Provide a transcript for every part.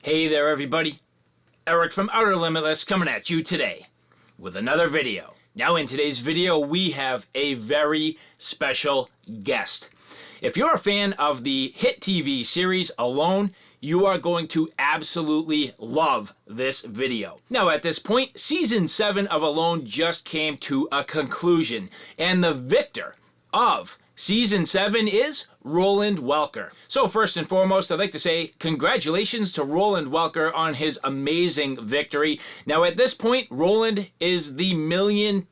Hey there everybody, Eric from Outer Limitless coming at you today with another video. Now in today's video we have a very special guest. If you're a fan of the hit TV series Alone, you are going to absolutely love this video. Now at this point, season 7 of Alone just came to a conclusion, and the victor of Season 7 is Roland Welker. So first and foremost, I'd like to say congratulations to Roland Welker on his amazing victory. Now at this point, Roland is the $1 million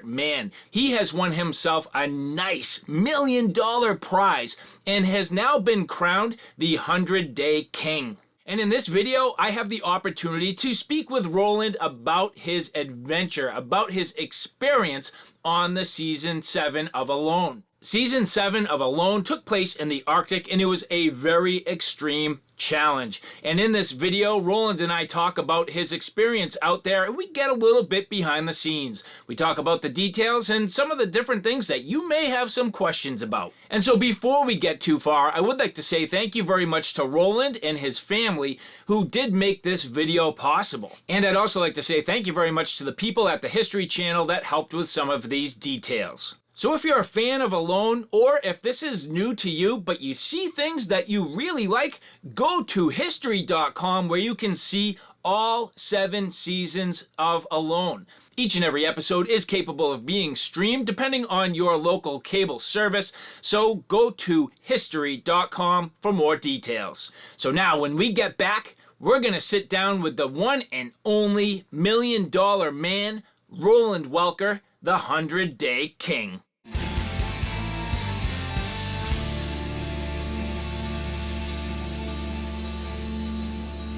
man. He has won himself a nice $1 million prize and has now been crowned the 100-day king. And in this video, I have the opportunity to speak with Roland about his adventure, about his experience on the Season 7 of Alone. Season 7 of Alone took place in the Arctic, and it was a very extreme challenge. And in this video, Roland and I talk about his experience out there, and we get a little bit behind the scenes. We talk about the details and some of the different things that you may have some questions about. And so before we get too far, I would like to say thank you very much to Roland and his family who did make this video possible. And I'd also like to say thank you very much to the people at the History Channel that helped with some of these details. So if you're a fan of Alone, or if this is new to you, but you see things that you really like, go to history.com where you can see all 7 seasons of Alone. Each and every episode is capable of being streamed depending on your local cable service, so go to history.com for more details. So now when we get back, we're going to sit down with the one and only $1 million man, Roland Welker, the 100-day king.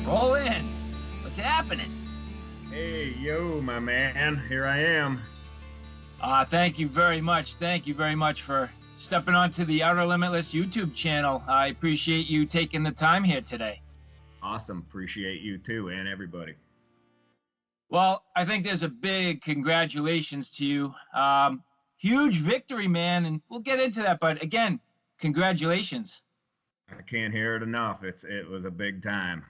Roland, what's happening? Hey, yo, my man, here I am. Thank you very much. Thank you very much for stepping onto the Outer Limitless YouTube channel. I appreciate you taking the time here today. Awesome, appreciate you too, and everybody. Well, I think there's a big congratulations to you. Huge victory, man, and we'll get into that. But again, congratulations. I can't hear it enough. It was a big time.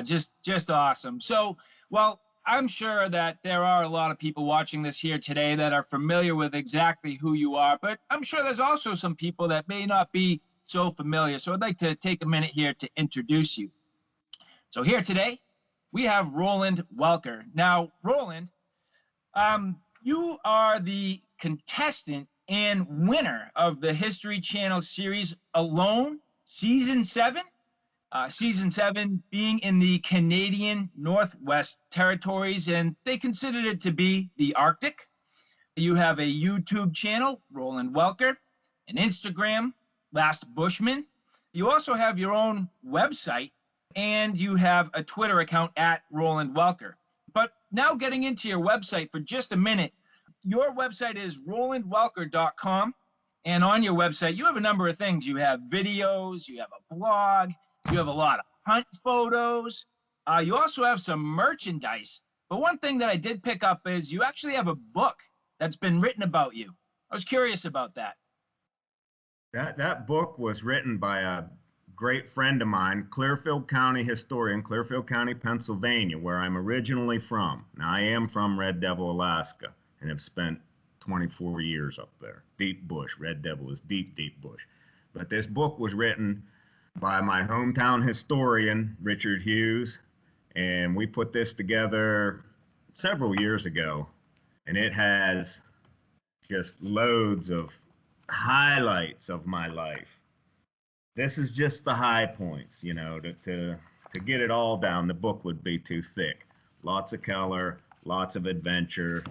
Just awesome. So, well, I'm sure that there are a lot of people watching this here today that are familiar with exactly who you are, but I'm sure there's also some people that may not be so familiar. So I'd like to take a minute here to introduce you. So here today, we have Roland Welker. Now, Roland, you are the contestant and winner of the History Channel series Alone, Season 7. Season 7 being in the Canadian Northwest Territories, and they considered it to be the Arctic. You have a YouTube channel, Roland Welker, an Instagram, Last Bushman. You also have your own website, and you have a Twitter account at Roland Welker. But now getting into your website for just a minute, your website is rolandwelker.com, and on your website you have a number of things. You have videos, you have a blog, you have a lot of hunt photos, you also have some merchandise. But one thing that I did pick up is you actually have a book that's been written about you. I was curious about that. That book was written by a great friend of mine, Clearfield County historian, Clearfield County, Pennsylvania, where I'm originally from. Now, I am from Red Devil, Alaska, and have spent 24 years up there. Deep bush. Red Devil is deep, deep bush. But this book was written by my hometown historian, Richard Hughes, and we put this together several years ago, and it has just loads of highlights of my life. This is just the high points, you know. To get it all down, the book would be too thick. Lots of color, lots of adventure.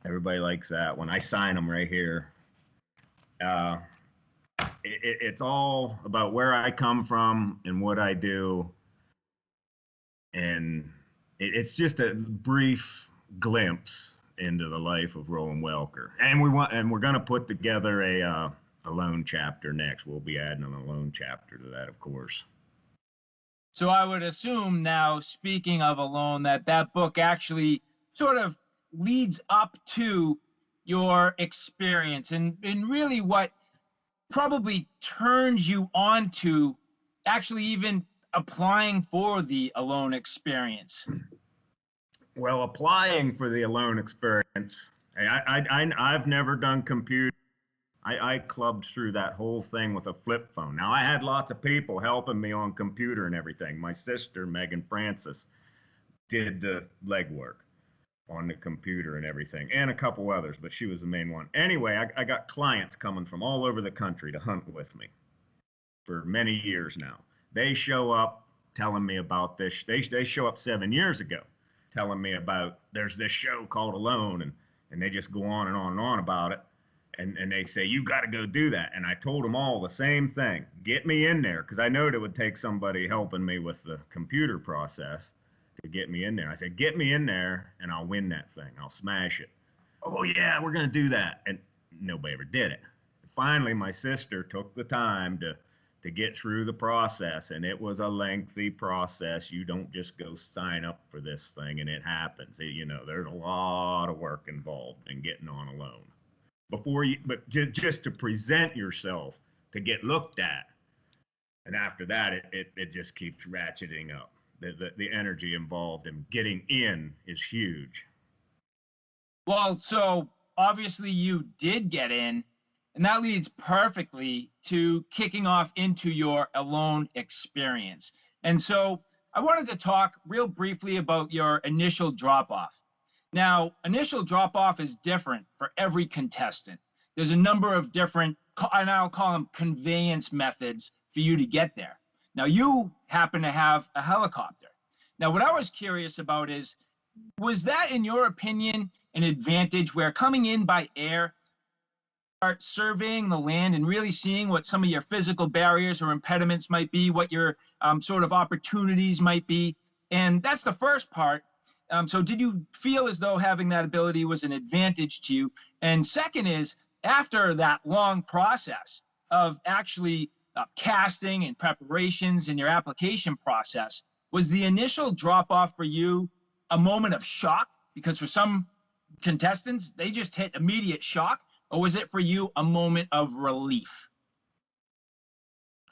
Everybody likes that one. I sign them right here. It's all about where I come from and what I do, and it's just a brief glimpse into the life of Roland Welker. And we're going to put together a Alone chapter next. We'll be adding an Alone chapter to that, of course. So I would assume now, speaking of Alone, that book actually sort of leads up to your experience and really what probably turns you on to actually even applying for the alone experience? Well, applying for the alone experience, I've never done computer. I clubbed through that whole thing with a flip phone. Now, I had lots of people helping me on computer and everything. My sister, Megan Francis, did the legwork on the computer and everything, and a couple others, but she was the main one. Anyway, I got clients coming from all over the country to hunt with me for many years now. They show up telling me about this. They show up 7 years ago telling me about there's this show called Alone, and they just go on and on and on about it. And they say, you got to go do that. And I told them all the same thing. Get me in there, because I know it would take somebody helping me with the computer process to get me in there. I said, get me in there and I'll win that thing. I'll smash it. Oh, yeah, we're going to do that. And nobody ever did it. Finally, my sister took the time to get through the process, and it was a lengthy process. You don't just go sign up for this thing and it happens. There's a lot of work involved in getting on Alone. But just to present yourself to get looked at, and after that it just keeps ratcheting up. The energy involved in getting in is huge. Well, so obviously you did get in, and that leads perfectly to kicking off into your alone experience. And so I wanted to talk real briefly about your initial drop off. Now, initial drop-off is different for every contestant. There's a number of different, and I'll call them conveyance methods for you to get there. Now, you happen to have a helicopter. Now, what I was curious about is, was that, in your opinion, an advantage where coming in by air, start surveying the land and really seeing what some of your physical barriers or impediments might be, what your sort of opportunities might be? And that's the first part. So did you feel as though having that ability was an advantage to you? And second is, after that long process of actually casting and preparations in your application process, was the initial drop-off for you a moment of shock? Because for some contestants, they just hit immediate shock. Or was it for you a moment of relief?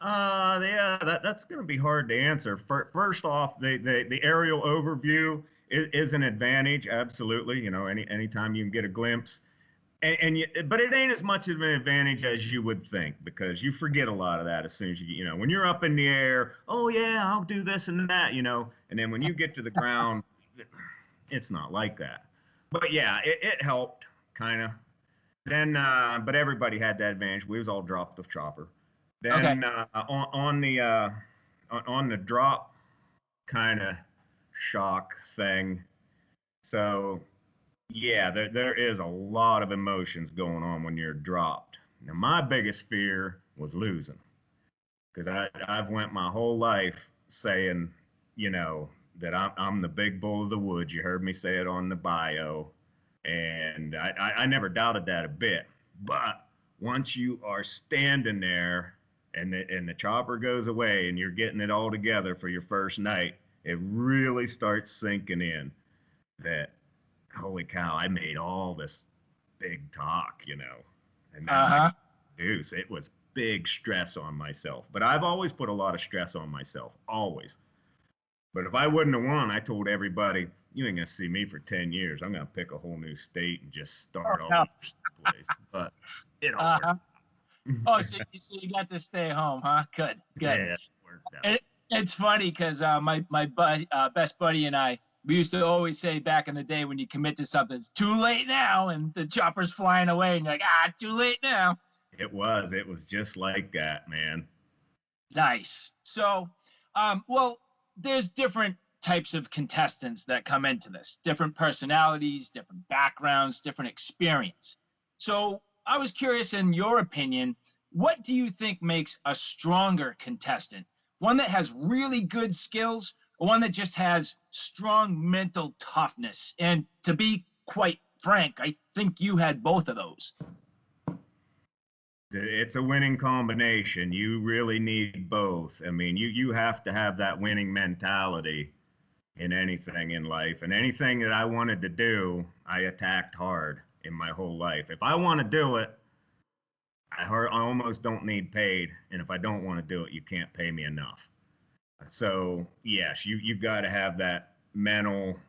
Yeah, that's going to be hard to answer. First off, the aerial overview is an advantage, absolutely. Anytime you can get a glimpse, but it ain't as much of an advantage as you would think, because you forget a lot of that as soon as when you're up in the air. Oh yeah, I'll do this and that, and then when you get to the ground, it's not like that. But yeah, it helped kind of. Then, but everybody had that advantage. We was all dropped the chopper. Then Okay. on the drop kind of shock thing. So yeah, there is a lot of emotions going on when you're dropped. Now my biggest fear was losing, because I've went my whole life saying, that I'm the big bull of the woods. You heard me say it on the bio, and I never doubted that a bit. But once you are standing there and the chopper goes away and you're getting it all together for your first night, it really starts sinking in that, holy cow, I made all this big talk, and then I produce. It was big stress on myself. But I've always put a lot of stress on myself, always. But if I wouldn't have won, I told everybody, you ain't gonna see me for 10 years. I'm gonna pick a whole new state and just start all over the place. But it all Uh-huh. worked. Oh, so you got to stay home, huh? Good, good. Yeah, it worked out. It's funny because my best buddy and I, we used to always say back in the day, when you commit to something, it's too late now, and the chopper's flying away, and you're like, too late now. It was just like that, man. Nice. So, well, there's different types of contestants that come into this, different personalities, different backgrounds, different experience. So I was curious, in your opinion, what do you think makes a stronger contestant? One that has really good skills, or one that just has strong mental toughness? And to be quite frank, I think you had both of those. It's a winning combination. You really need both. I mean, you have to have that winning mentality in anything in life. And anything that I wanted to do, I attacked hard in my whole life. If I want to do it, I almost don't need paid, and if I don't want to do it, you can't pay me enough. So yes, you've got to have that mental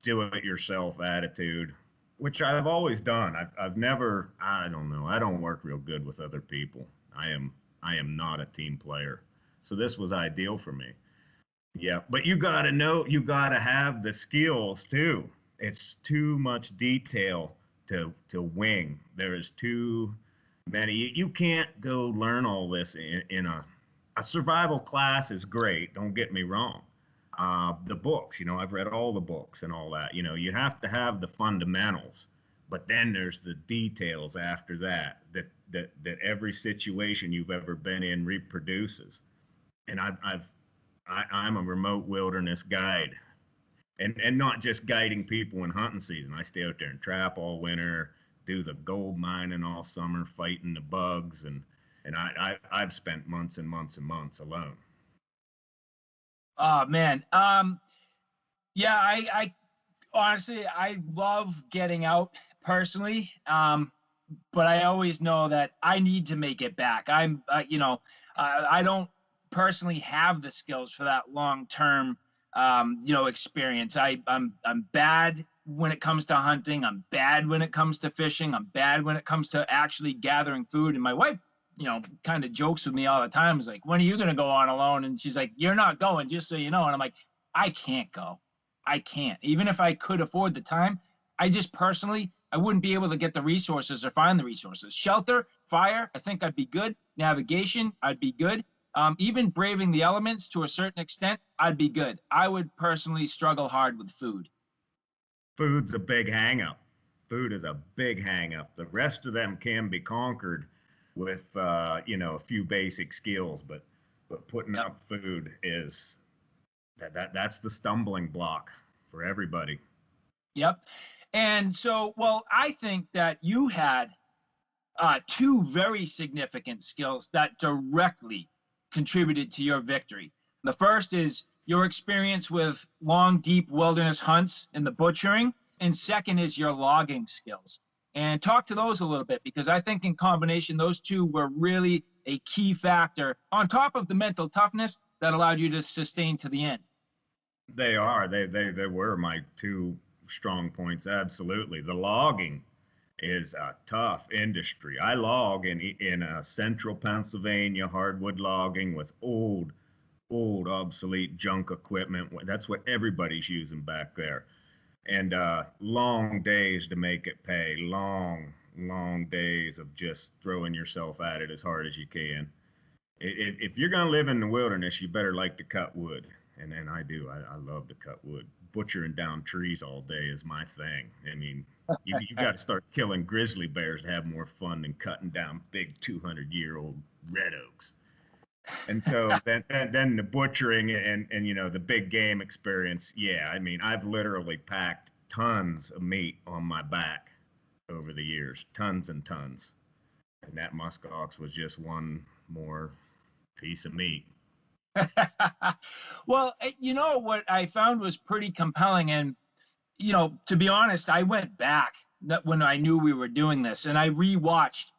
do it yourself attitude, which I've always done. I've never, I don't know, I don't work real good with other people. I am not a team player. So this was ideal for me. Yeah, but you got to know, you got to have the skills too. It's too much detail to wing. There is too many. You can't go learn all this in a survival class is great. Don't get me wrong. The books, I've read all the books and all that. You have to have the fundamentals, but then there's the details after that that every situation you've ever been in reproduces. And I'm a remote wilderness guide, and not just guiding people in hunting season. I stay out there and trap all winter, do the gold mining all summer, fighting the bugs, and I've spent months and months and months alone. Oh man. Yeah, I honestly, I love getting out personally. But I always know that I need to make it back. I don't personally have the skills for that long-term, experience. I'm bad when it comes to hunting. I'm bad when it comes to fishing. I'm bad when it comes to actually gathering food. And my wife, kind of jokes with me all the time. Is like, when are you going to go on alone? And she's like, you're not going, just so you know. And I'm like, I can't go. I can't. Even if I could afford the time, I just personally, I wouldn't be able to get the resources or find the resources. Shelter, fire, I think I'd be good. Navigation, I'd be good. Even braving the elements to a certain extent, I'd be good. I would personally struggle hard with food. Food's a big hang up. Food is a big hang up. The rest of them can be conquered with a few basic skills, but putting Yep. up food is that's the stumbling block for everybody. Yep. And so, well, I think that you had two very significant skills that directly contributed to your victory. The first is your experience with long, deep wilderness hunts and the butchering. And second is your logging skills. And talk to those a little bit, because I think in combination, those two were really a key factor on top of the mental toughness that allowed you to sustain to the end. They are. They were my two strong points. Absolutely. The logging is a tough industry. I log in central Pennsylvania, hardwood logging with old obsolete junk equipment. That's what everybody's using back there. And long days to make it pay. Long days of just throwing yourself at it as hard as you can. If you're going to live in the wilderness, you better like to cut wood. And I do. I love to cut wood. Butchering down trees all day is my thing. I mean, you got to start killing grizzly bears to have more fun than cutting down big 200-year-old red oaks. And so then the butchering and the big game experience. Yeah, I mean, I've literally packed tons of meat on my back over the years, tons and tons. And that muskox was just one more piece of meat. Well, what I found was pretty compelling. And, to be honest, I went back that when I knew we were doing this and I rewatched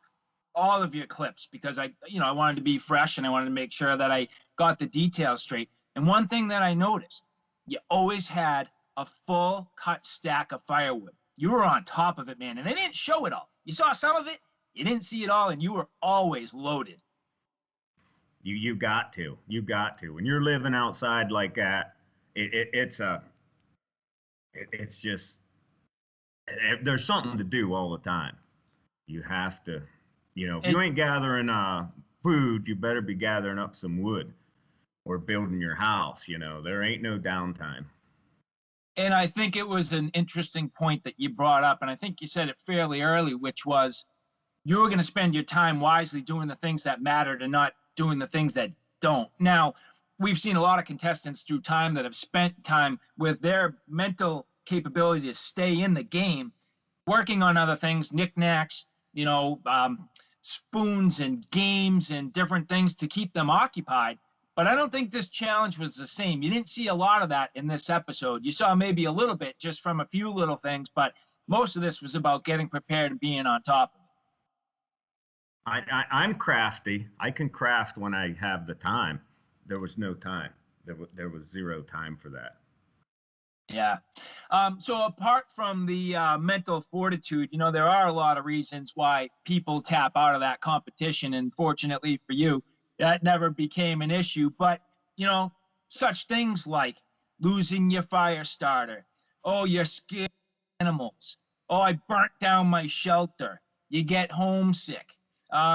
all of your clips because I wanted to be fresh and I wanted to make sure that I got the details straight. And one thing that I noticed, you always had a full cut stack of firewood. You were on top of it, man. And they didn't show it all. You saw some of it, you didn't see it all, and you were always loaded. You got to. When you're living outside like that, it's just there's something to do all the time. You have to, if you ain't gathering food, you better be gathering up some wood or building your house. There ain't no downtime. And I think it was an interesting point that you brought up, and I think you said it fairly early, which was you were going to spend your time wisely doing the things that mattered and not doing the things that don't. Now, we've seen a lot of contestants through time that have spent time with their mental capability to stay in the game, working on other things, knickknacks, spoons and games and different things to keep them occupied. But I don't think this challenge was the same. You didn't see a lot of that in this episode. You saw maybe a little bit just from a few little things, but most of this was about getting prepared and being on top of it. I'm crafty. I can craft when I have the time. There was no time. There was zero time for that. Yeah. So apart from the mental fortitude, there are a lot of reasons why people tap out of that competition. And fortunately for you, that never became an issue. But, such things like losing your fire starter. Oh, you're scared of animals. Oh, I burnt down my shelter. You get homesick.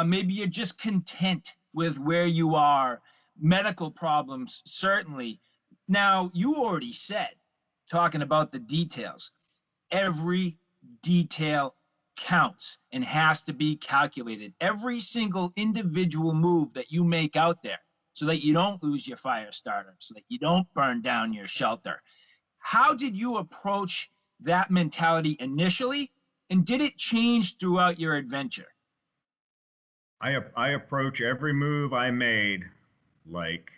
Maybe you're just content with where you are. Medical problems, certainly. Now, you already said, talking about the details. Every detail counts and has to be calculated. Every single individual move that you make out there so that you don't lose your fire starter, so that you don't burn down your shelter. How did you approach that mentality initially? And did it change throughout your adventure? I approach every move I made like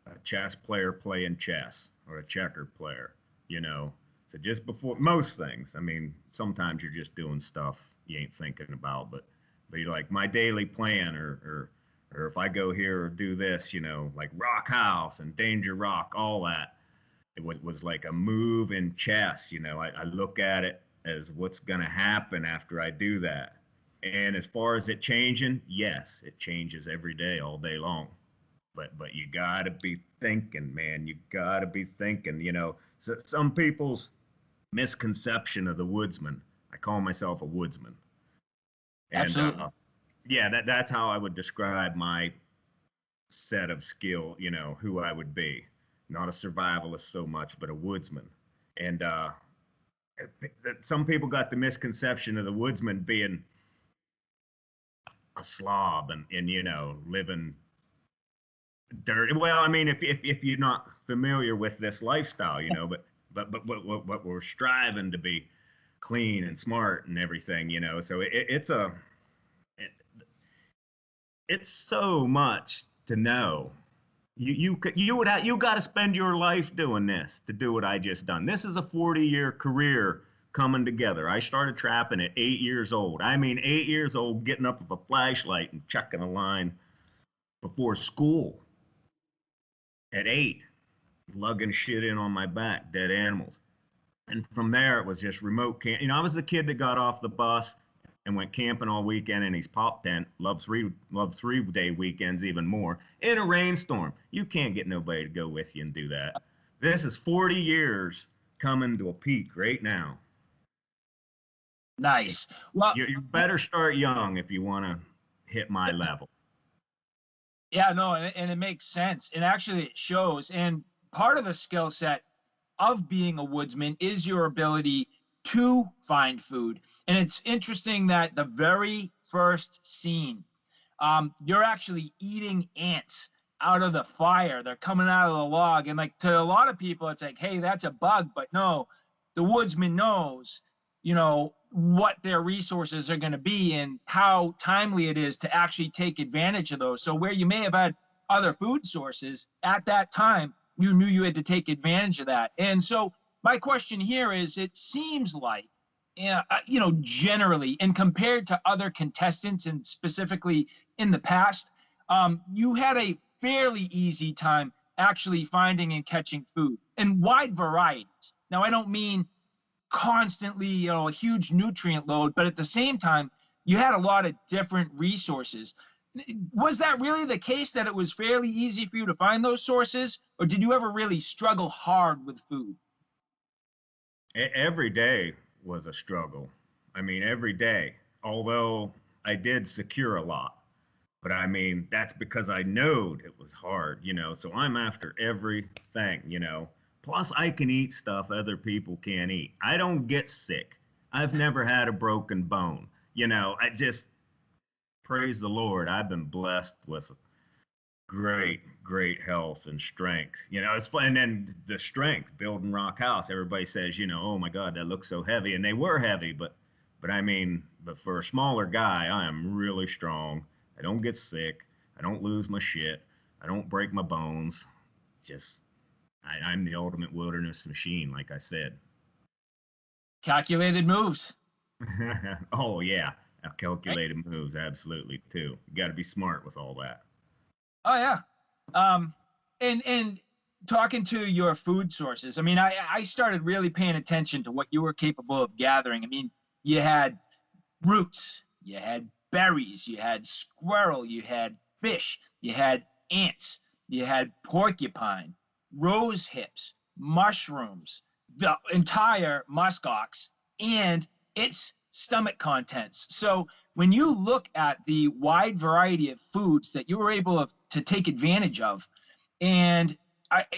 a chess player playing chess or a checker player, you know. So just before most things, I mean, sometimes you're just doing stuff you ain't thinking about, but you're like my daily plan or if I go here or do this, like Rock House and Danger Rock, all that. It was like a move in chess, I look at it as what's going to happen after I do that. And as far as it changing, yes, it changes every day, all day long. But you gotta be thinking, man. You gotta be thinking. So some people's misconception of the woodsman. I call myself a woodsman, and Absolutely. yeah, that's how I would describe my set of skill. Who I would be. Not a survivalist so much, but a woodsman. And some people got the misconception of the woodsman being a slob and living dirty. Well, I mean, if you're not familiar with this lifestyle, but what we're striving to be clean and smart and everything. So it, it's so much to know. You got to spend your life doing this to do what I just done. This is a 40-year career coming together. I started trapping at 8 years old. I mean, 8 years old, getting up with a flashlight and checking a line before school at 8, lugging shit in on my back, dead animals. And from there, it was just remote camp. I was the kid that got off the bus and went camping all weekend in his pop tent. Loved 3-day weekends even more. In a rainstorm, you can't get nobody to go with you and do that. This is 40 years coming to a peak right now. Nice. Well, You better start young if you want to hit my level. yeah, no, and it makes sense. And actually, it shows. And part of the skill set of being a woodsman is your ability to find food. And it's interesting that the very first scene, you're actually eating ants out of the fire. They're coming out of the log. And like to a lot of people, it's like, hey, that's a bug. But no, the woodsman knows, what their resources are going to be and how timely it is to actually take advantage of those. So where you may have had other food sources at that time, you knew you had to take advantage of that. And so my question here is, it seems like, generally, and compared to other contestants and specifically in the past, you had a fairly easy time actually finding and catching food and wide varieties. Now, I don't mean constantly, a huge nutrient load, but at the same time, you had a lot of different resources. Was that really the case, that it was fairly easy for you to find those sources, or did you ever really struggle hard with food? Every day was a struggle. I mean, every day. Although I did secure a lot. But I mean, that's because I knowed it was hard. So I'm after everything. Plus, I can eat stuff other people can't eat. I don't get sick. I've never had a broken bone. I just praise the Lord. I've been blessed with great health and strength. It's fun. And then the strength, building Rock House. Everybody says, oh my God, that looks so heavy, and they were heavy, but I mean, but for a smaller guy, I am really strong. I don't get sick. I don't lose my shit. I don't break my bones. Just, I'm the ultimate wilderness machine, like I said. Calculated moves. Oh yeah, calculated moves, absolutely, too. You got to be smart with all that. Oh yeah. And talking to your food sources, I mean, I started really paying attention to what you were capable of gathering. I mean, you had roots, you had berries, you had squirrel, you had fish, you had ants, you had porcupine, rose hips, mushrooms, the entire muskox, and its stomach contents. So when you look at the wide variety of foods that you were able to take advantage of, and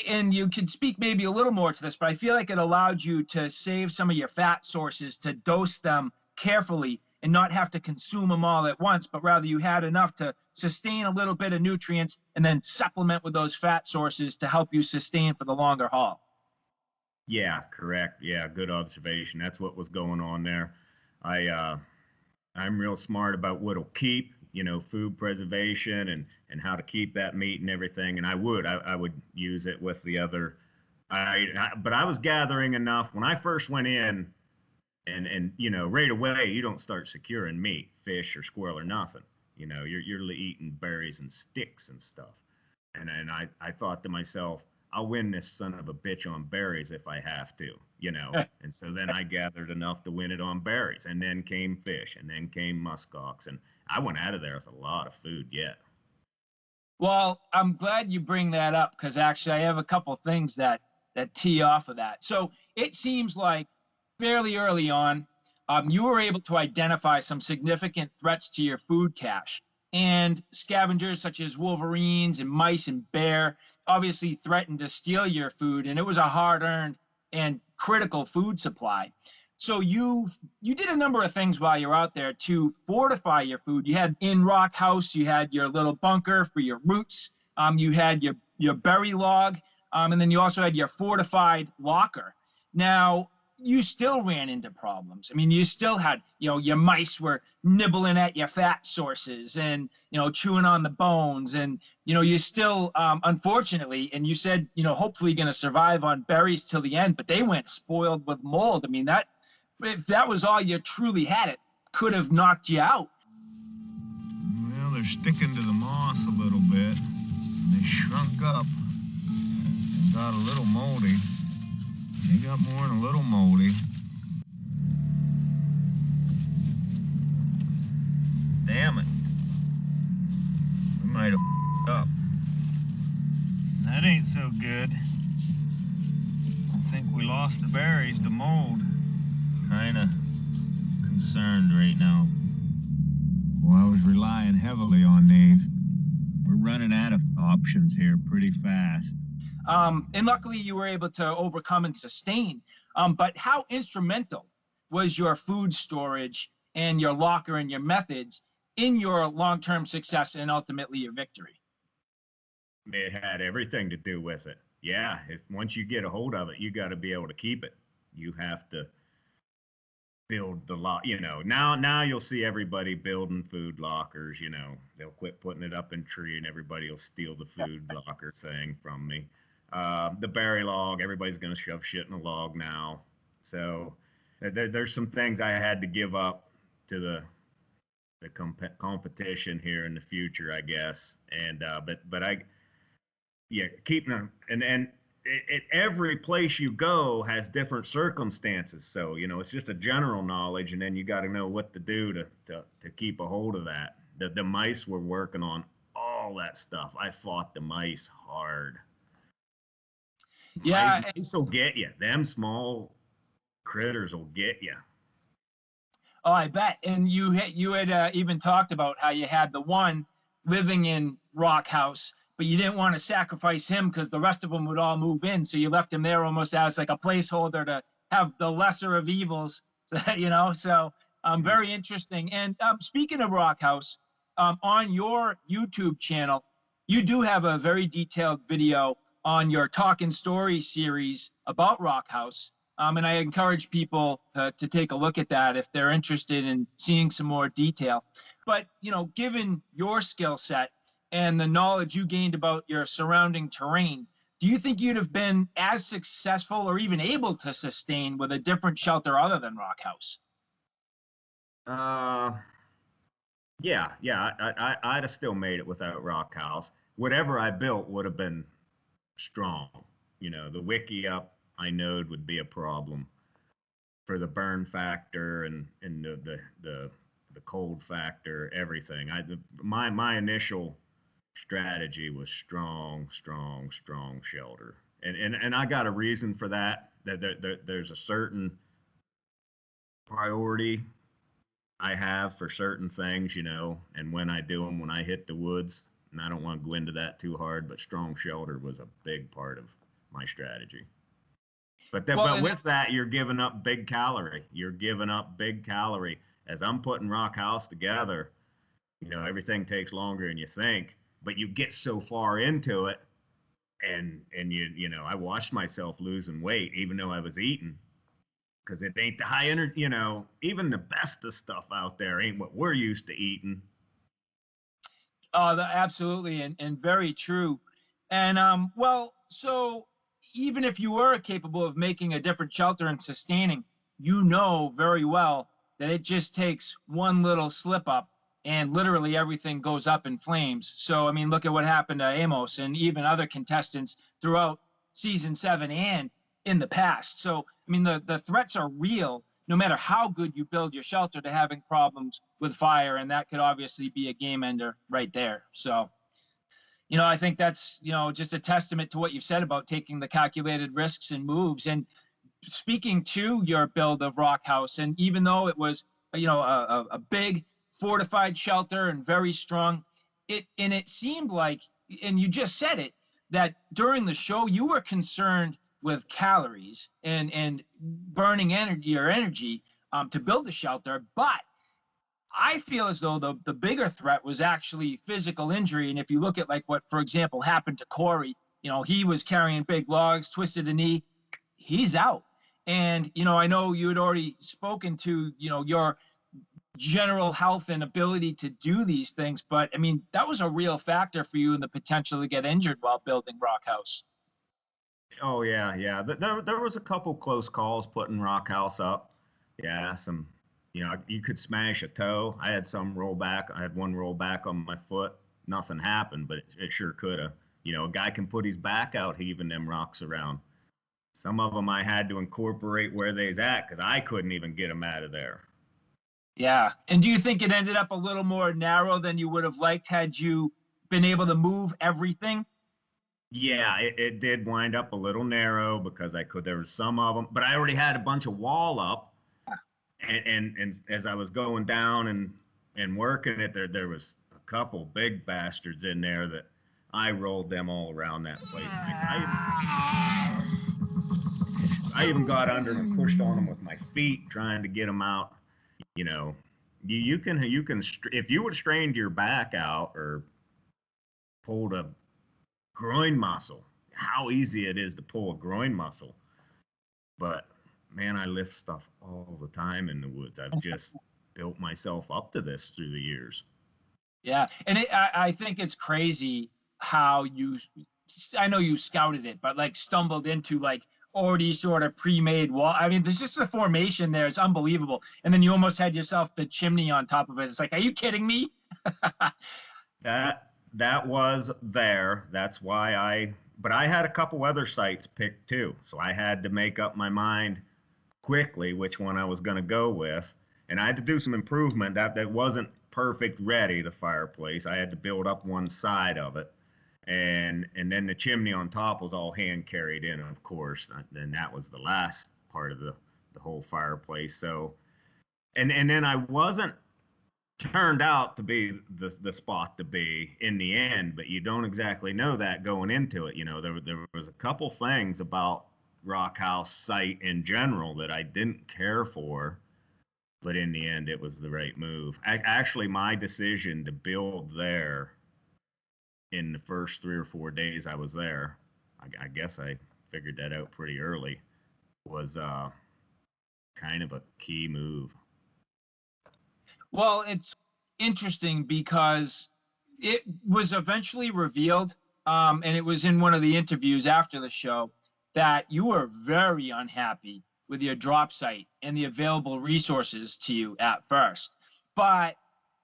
and you could speak maybe a little more to this, but I feel like it allowed you to save some of your fat sources, to dose them carefully and not have to consume them all at once, but rather you had enough to sustain a little bit of nutrients and then supplement with those fat sources to help you sustain for the longer haul. Yeah, correct. Yeah, good observation. That's what was going on there. I'm real smart about what'll keep, food preservation and how to keep that meat and everything. And I would use it with the other. But I was gathering enough when I first went in, and right away you don't start securing meat, fish or squirrel or nothing. You're eating berries and sticks and stuff. And I thought to myself, I'll win this son of a bitch on berries if I have to, And so then I gathered enough to win it on berries, and then came fish, and then came muskox, and I went out of there with a lot of food yet. Well, I'm glad you bring that up, because actually I have a couple things that tee off of that. So it seems like fairly early on, you were able to identify some significant threats to your food cache. And scavengers such as wolverines and mice and bear obviously threatened to steal your food, and it was a hard-earned and critical food supply. So you did a number of things while you're out there to fortify your food. You had in Rock House, you had your little bunker for your roots. You had your berry log, and then you also had your fortified locker. Now, you still ran into problems. I mean, you still had, your mice were nibbling at your fat sources and, chewing on the bones. And, you still, unfortunately, and you said, hopefully going to survive on berries till the end, but they went spoiled with mold. I mean, if that was all you truly had, it could have knocked you out. Well, they're sticking to the moss a little bit. They shrunk up and got a little moldy. They got more than a little moldy. Damn it. We might have up. That ain't so good. I think we lost the berries to mold. Kinda concerned right now. Well, I was relying heavily on these. We're running out of options here pretty fast. And luckily you were able to overcome and sustain. But how instrumental was your food storage and your locker and your methods in your long-term success and ultimately your victory? It had everything to do with it. Yeah, once you get a hold of it, you got to be able to keep it. You have to build the lot. Now you'll see everybody building food lockers. They'll quit putting it up in tree, and everybody will steal the food locker thing from me. The berry log, everybody's going to shove shit in a log now. So there's some things I had to give up to the competition here in the future, I guess. And keeping them, and every place you go has different circumstances. So it's just a general knowledge, and then you got to know what to do to keep a hold of that. The mice were working on all that stuff. I fought the mice hard. Yeah, mice will get you. Them small critters will get you. Oh, I bet. And you had even talked about how you had the one living in Rock House, but you didn't want to sacrifice him because the rest of them would all move in. So you left him there almost as like a placeholder to have the lesser of evils. So very interesting. And speaking of Rock House, on your YouTube channel, you do have a very detailed video on your Talking Story series about Rock House. And I encourage people to take a look at that if they're interested in seeing some more detail. But, given your skill set and the knowledge you gained about your surrounding terrain, do you think you'd have been as successful or even able to sustain with a different shelter other than Rock House? Yeah. I'd have still made it without Rock House. Whatever I built would have been strong. The wiki up I knowed would be a problem for the burn factor and the cold factor, everything. My initial strategy was strong shelter, and I got a reason for that. There's a certain priority I have for certain things, and when I do them, when I hit the woods, and I don't want to go into that too hard, but strong shelter was a big part of my strategy. But with that, you're giving up big calorie. You're giving up big calorie. As I'm putting Rock House together, everything takes longer than you think, but you get so far into it, and I watched myself losing weight, even though I was eating, because it ain't the high energy, even the best of stuff out there ain't what we're used to eating. Absolutely, and very true. And well, so even if you were capable of making a different shelter and sustaining, you know very well that it just takes one little slip up and literally everything goes up in flames. So, I mean, look at what happened to Amos and even other contestants throughout season 7 and in the past. So, I mean, the threats are real no matter how good you build your shelter to having problems with fire. And that could obviously be a game ender right there. So, I think that's, just a testament to what you've said about taking the calculated risks and moves. And speaking to your build of Rock House, and even though it was, a big fortified shelter and very strong, it seemed like, and you just said it, that during the show you were concerned with calories and burning energy to build the shelter, but I feel as though the bigger threat was actually physical injury. And if you look at like what, for example, happened to Corey, he was carrying big logs, twisted a knee, he's out. And, I know you had already spoken to, your general health and ability to do these things, but I mean, that was a real factor for you in the potential to get injured while building Rock House. Oh yeah. There was a couple close calls putting Rock House up. Yeah, you could smash a toe. I had some roll back. I had one roll back on my foot. Nothing happened, but it sure could have. A guy can put his back out heaving them rocks around. Some of them I had to incorporate where they's at because I couldn't even get them out of there. Yeah. And do you think it ended up a little more narrow than you would have liked had you been able to move everything? Yeah, it did wind up a little narrow because there was some of them, but I already had a bunch of wall up. And as I was going down and working it, there was a couple big bastards in there that I rolled them all around that place. I even got under and pushed on them with my feet, trying to get them out. You can if you would have strained your back out or pulled a groin muscle, how easy it is to pull a groin muscle. But man, I lift stuff all the time in the woods. I've just built myself up to this through the years. Yeah. And I think it's crazy how I know you scouted it, but like stumbled into like already sort of pre-made wall. I mean, there's just a formation there. It's unbelievable. And then you almost had yourself the chimney on top of it. It's like, are you kidding me? That was there. That's why but I had a couple other sites picked too. So I had to make up my mind quickly which one I was going to go with. And I had to do some improvement. That wasn't perfect ready, the fireplace. I had to build up one side of it. And then the chimney on top was all hand carried in, of course. And that was the last part of the whole fireplace. So, and then I wasn't turned out to be the spot to be in the end, but you don't exactly know that going into it. There was a couple things about Rock House site in general that I didn't care for, but in the end, it was the right move. Actually, my decision to build there in the first 3 or 4 days I was there, I guess I figured that out pretty early, was kind of a key move. Well, it's interesting because it was eventually revealed, and it was in one of the interviews after the show, that you were very unhappy with your drop site and the available resources to you at first. But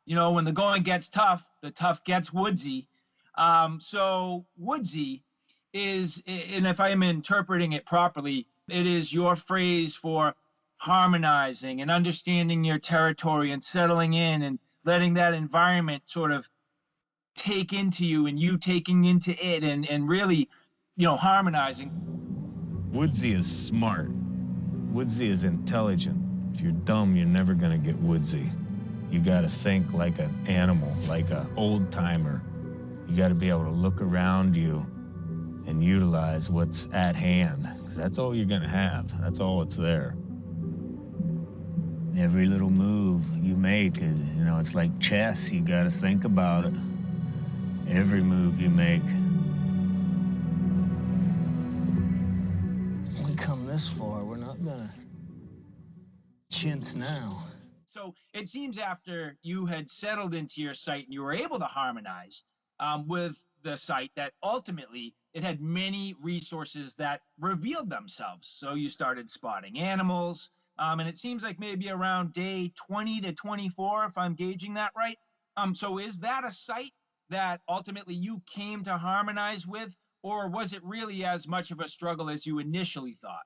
you know, when the going gets tough, the tough gets woodsy. So woodsy is, and if I am interpreting it properly, it is your phrase for harmonizing and understanding your territory and settling in and letting that environment sort of take into you and you taking into it and really, you know, harmonizing. Woodsy is smart. Woodsy is intelligent. If you're dumb, you're never gonna get woodsy. You gotta think like an animal, like an old timer. You gotta be able to look around you and utilize what's at hand, because that's all you're gonna have. That's all that's there. Every little move you make is, you know, it's like chess. You gotta think about it. Every move you make. We come this far, we're not gonna chintz now. So it seems after you had settled into your site and you were able to harmonize with the site, that ultimately it had many resources that revealed themselves. So you started spotting animals, and it seems like maybe around day 20 to 24, if I'm gauging that right. So is that a site that ultimately you came to harmonize with, or was it really as much of a struggle as you initially thought?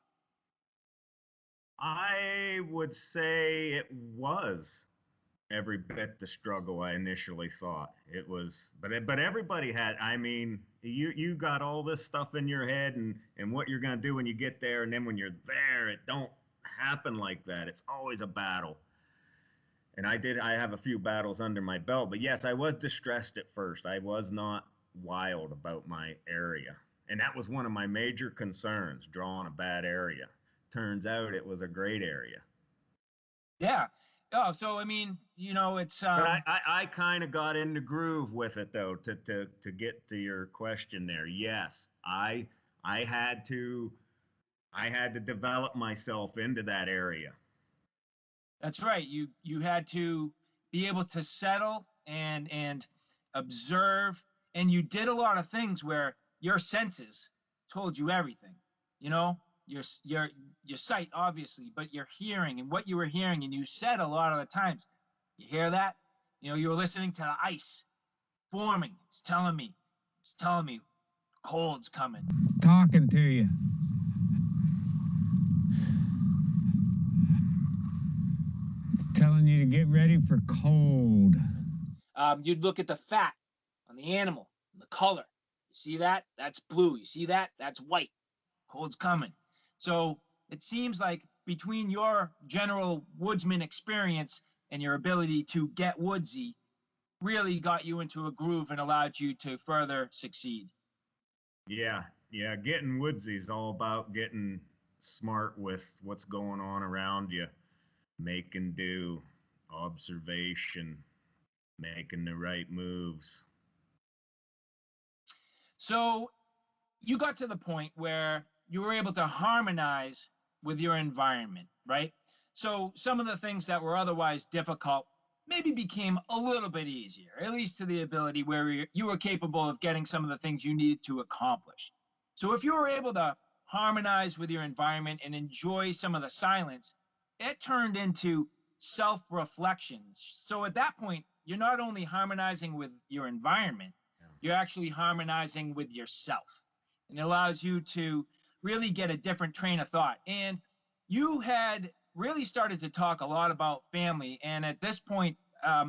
I would say it was every bit the struggle I initially thought it was. But everybody had. I mean, you got all this stuff in your head and what you're gonna do when you get there, and then when you're there, it don't happen like that. It's always a battle. And I have a few battles under my belt, but yes, I was distressed at first. I was not wild about my area. And that was one of my major concerns, drawing a bad area. Turns out it was a great area. Yeah. Oh, so I mean, you know, it's But I kind of got in the groove with it though, to get to your question there. Yes, I had to I had to develop myself into that area. that's right. You had to be able to settle and observe, and you did a lot of things where your senses told you everything. You know, your sight obviously, but your hearing and what you were hearing, and you said a lot of the times, you hear that? You know, you were listening to the ice forming. It's telling me cold's coming. It's talking to you. It's telling you to get ready for cold. You'd look at the fat on the animal, the color. You see that? That's blue. You see that? That's white. Cold's coming. So it seems like between your general woodsman experience and your ability to get woodsy really got you into a groove and allowed you to further succeed. Yeah, yeah, getting woodsy is all about getting smart with what's going on around you, making do, observation, making the right moves. So you got to the point where you were able to harmonize with your environment, right? So some of the things that were otherwise difficult maybe became a little bit easier, at least to the ability where you were capable of getting some of the things you needed to accomplish. So if you were able to harmonize with your environment and enjoy some of the silence, it turned into self reflection. So at that point, you're not only harmonizing with your environment, you're actually harmonizing with yourself. And it allows you to really get a different train of thought. And you had really started to talk a lot about family. And at this point,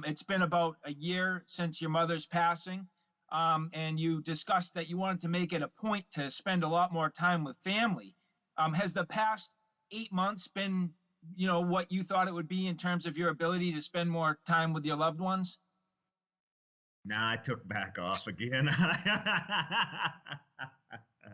it's been about a year since your mother's passing. And you discussed that you wanted to make it a point to spend a lot more time with family. Has the past 8 months been, you know, what you thought it would be in terms of your ability to spend more time with your loved ones? Now I took back off again.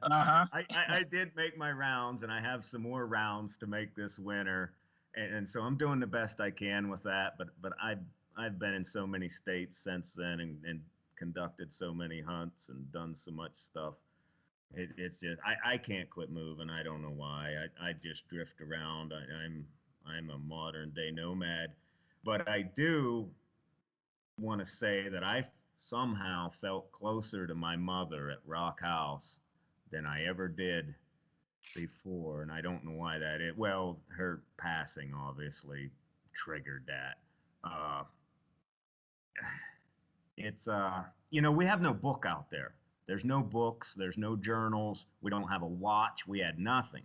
Uh-huh. I did make my rounds, and I have some more rounds to make this winter, and so I'm doing the best I can with that. But I've been in so many states since then, and conducted so many hunts and done so much stuff. It's just I can't quit moving. I don't know why. I just drift around. I'm a modern day nomad, but I do want to say that I somehow felt closer to my mother at Rock House than I ever did before, and I don't know why that is. Well, her passing obviously triggered that. Uh, it's you know, we have no book out there. There's no books, there's no journals, we don't have a watch, we had nothing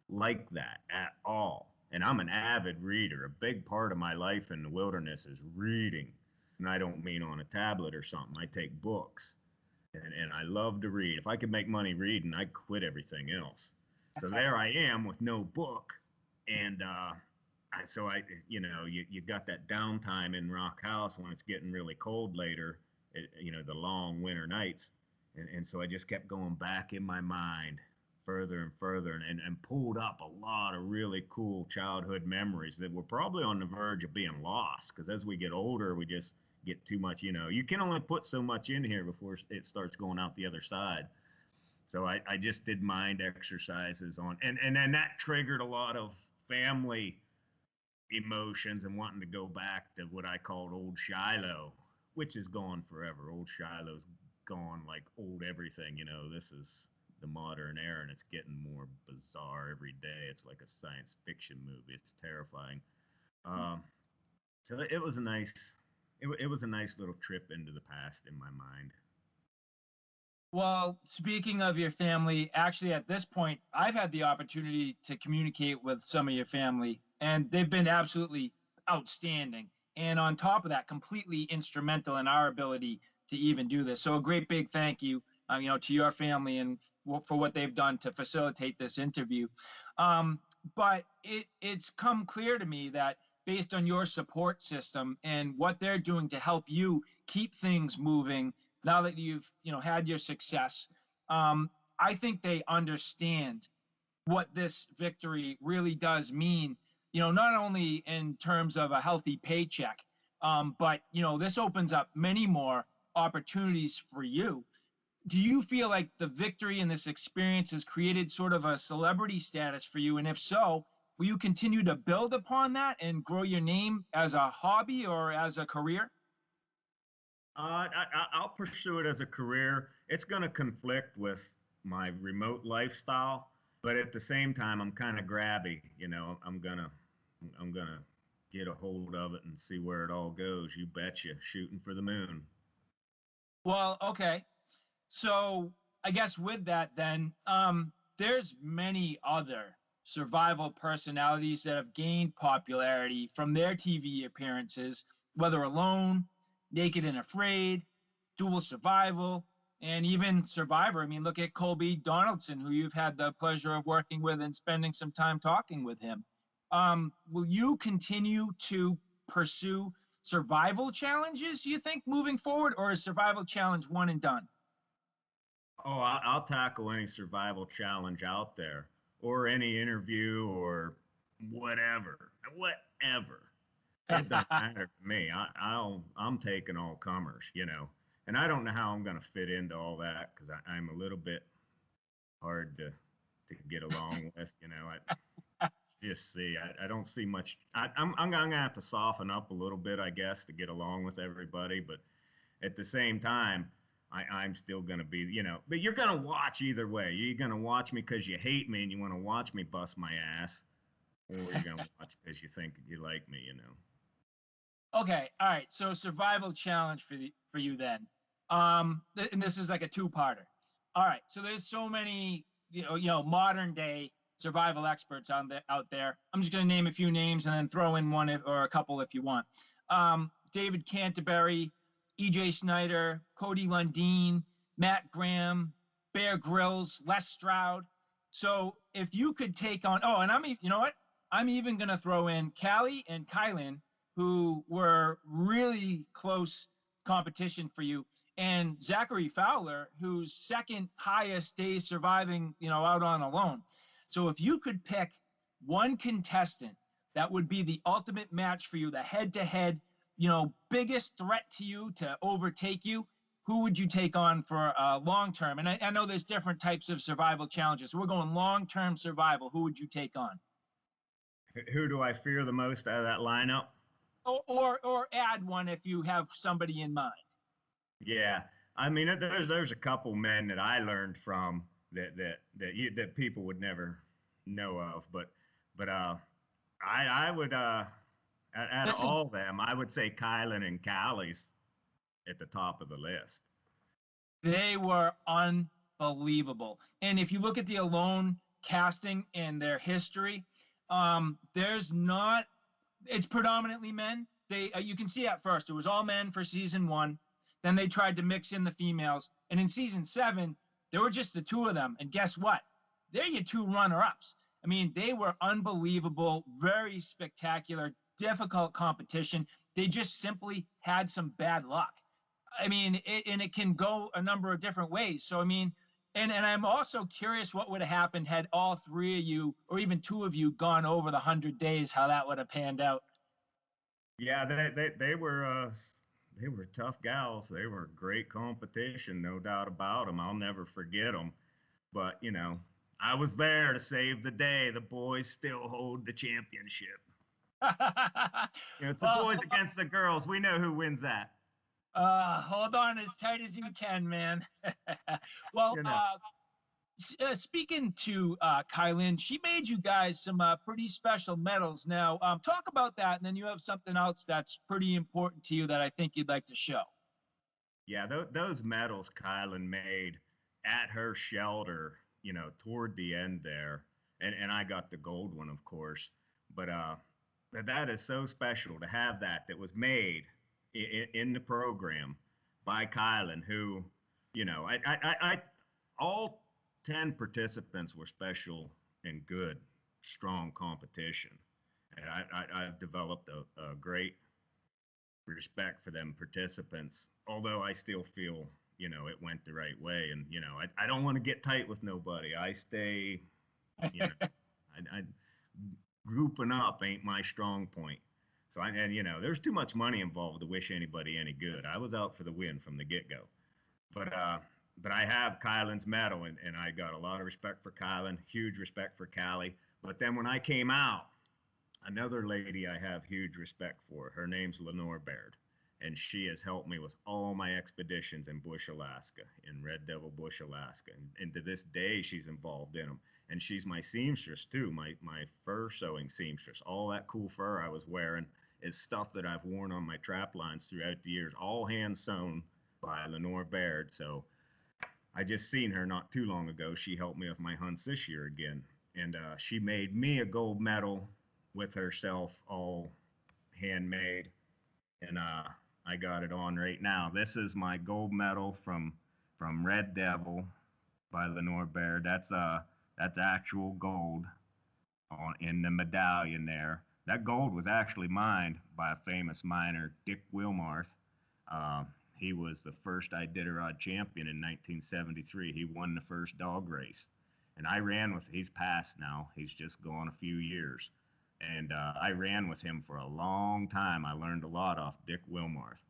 like that at all. And I'm an avid reader. A big part of my life in the wilderness is reading. And I don't mean on a tablet or something. I take books, and I love to read. If I could make money reading, I'd quit everything else. So there I am with no book. And so you know, you got that downtime in Rock House when it's getting really cold later, you know, the long winter nights. And so I just kept going back in my mind further and further, and pulled up a lot of really cool childhood memories that were probably on the verge of being lost. Because as we get older, we just get too much, you know, you can only put so much in here before it starts going out the other side. So I just did mind exercises on, and then that triggered a lot of family emotions and wanting to go back to what I called old Shiloh, which is gone forever. Old Shiloh's gone like old everything, you know. This is the modern era, and it's getting more bizarre every day. It's like a science fiction movie. It's terrifying. Um, so it was a nice, it was a nice little trip into the past in my mind. Well, speaking of your family, actually, at this point, I've had the opportunity to communicate with some of your family, and they've been absolutely outstanding. And on top of that, completely instrumental in our ability to even do this. So a great big thank you, you know, to your family and for what they've done to facilitate this interview. Um, but it's come clear to me that based on your support system and what they're doing to help you keep things moving now that you've had your success, um, I think they understand what this victory really does mean. Not only in terms of a healthy paycheck, but this opens up many more opportunities for you. Do you feel like the victory in this experience has created sort of a celebrity status for you? And if so, will you continue to build upon that and grow your name as a hobby or as a career? I'll pursue it as a career. It's going to conflict with my remote lifestyle, but at the same time, I'm kind of grabby. You know, I'm gonna get a hold of it and see where it all goes. You betcha, shooting for the moon. Well, okay. So I guess with that, then, there's many other survival personalities that have gained popularity from their TV appearances, whether alone, naked and afraid, dual survival, and even Survivor. I mean, look at Colby Donaldson, who you've had the pleasure of working with and spending some time talking with him. Will you continue to pursue survival challenges, you think, moving forward, or is survival challenge one and done? Oh, I'll tackle any survival challenge out there, or any interview, or whatever, whatever. It doesn't matter to me. I'm taking all comers, you know. And I don't know how I'm going to fit into all that because I'm a little bit hard to get along with, you know. Just see, I don't see much. I'm going to have to soften up a little bit, I guess, to get along with everybody. But at the same time, I'm still going to be, you know, but you're going to watch either way. You're going to watch me because you hate me and you want to watch me bust my ass, or you're going to watch because you think you like me, you know. Okay, all right. So survival challenge for you then. And this is like a two-parter. All right. So there's so many modern day survival experts out there. I'm just going to name a few names and then throw in one or a couple if you want. David Canterbury, E.J. Snyder, Cody Lundeen, Matt Graham, Bear Grylls, Les Stroud. So if you could take on, oh, and you know what? I'm even going to throw in Callie and Kylan, who were really close competition for you, and Zachary Fowler, who's second highest days surviving, out on alone. So if you could pick one contestant that would be the ultimate match for you, the head-to-head, biggest threat to you to overtake you, who would you take on for long term? And I know there's different types of survival challenges. So we're going long term survival. Who would you take on? Who do I fear the most out of that lineup? Or add one if you have somebody in mind. Yeah, I mean, there's a couple men that I learned from that people would never know of, but I would out of This is all of them, I would say Kylan and Callie's. at the top of the list. They were unbelievable. And if you look at the Alone casting and their history, there's not, it's predominantly men. They you can see at first it was all men for season 1. Then they tried to mix in the females, and in season 7 there were just the 2 of them. And guess what? They're your 2 runner-ups. I mean, they were unbelievable, very spectacular, difficult competition. They just simply had some bad luck. I mean, and it can go a number of different ways. So, I mean, and I'm also curious what would have happened had all 3 of you, or even 2 of you, gone over the 100 days, how that would have panned out. Yeah, they were tough gals. They were great competition, no doubt about them. I'll never forget them. But you know, I was there to save the day. The boys still hold the championship. You know, it's the Well, boys against the girls. We know who wins that. hold on as tight as you can, man. Well, You know. speaking to Kylan, she made you guys some pretty special medals. Now, talk about that, and then you have something else that's pretty important to you that I think you'd like to show. Yeah, those medals Kylan made at her shelter, you know, toward the end there, and I got the gold one, of course. But that is so special to have that was made in the program by Kylan, who, you know, all 10 participants were special and good, strong competition, and I've developed a great respect for them participants, although I still feel, you know, it went the right way. And, you know, I don't want to get tight with nobody. I stay, you know, I grouping up ain't my strong point. So, and, you know, there's too much money involved to wish anybody any good. I was out for the win from the get go. But I have Kylan's medal, and I got a lot of respect for Kylan, huge respect for Callie. But then when I came out, another lady I have huge respect for. Her name's Lenore Baird, and she has helped me with all my expeditions in Bush, Alaska, in Red Devil Bush, Alaska. And to this day, she's involved in them. And she's my seamstress, too, my fur sewing seamstress. All that cool fur I was wearing is stuff that I've worn on my trap lines throughout the years, all hand sewn by Lenore Baird. So I just seen her not too long ago. She helped me with my hunts this year again. And she made me a gold medal with herself, all handmade, and I got it on right now. This is my gold medal from Red Devil by Lenore Baird. That's actual gold on in the medallion there. That gold was actually mined by a famous miner, Dick Wilmarth. He was the first Iditarod champion in 1973. He won the first dog race, and I ran with. He's passed now. He's just gone a few years. And I ran with him for a long time. I learned a lot off Dick Wilmarth.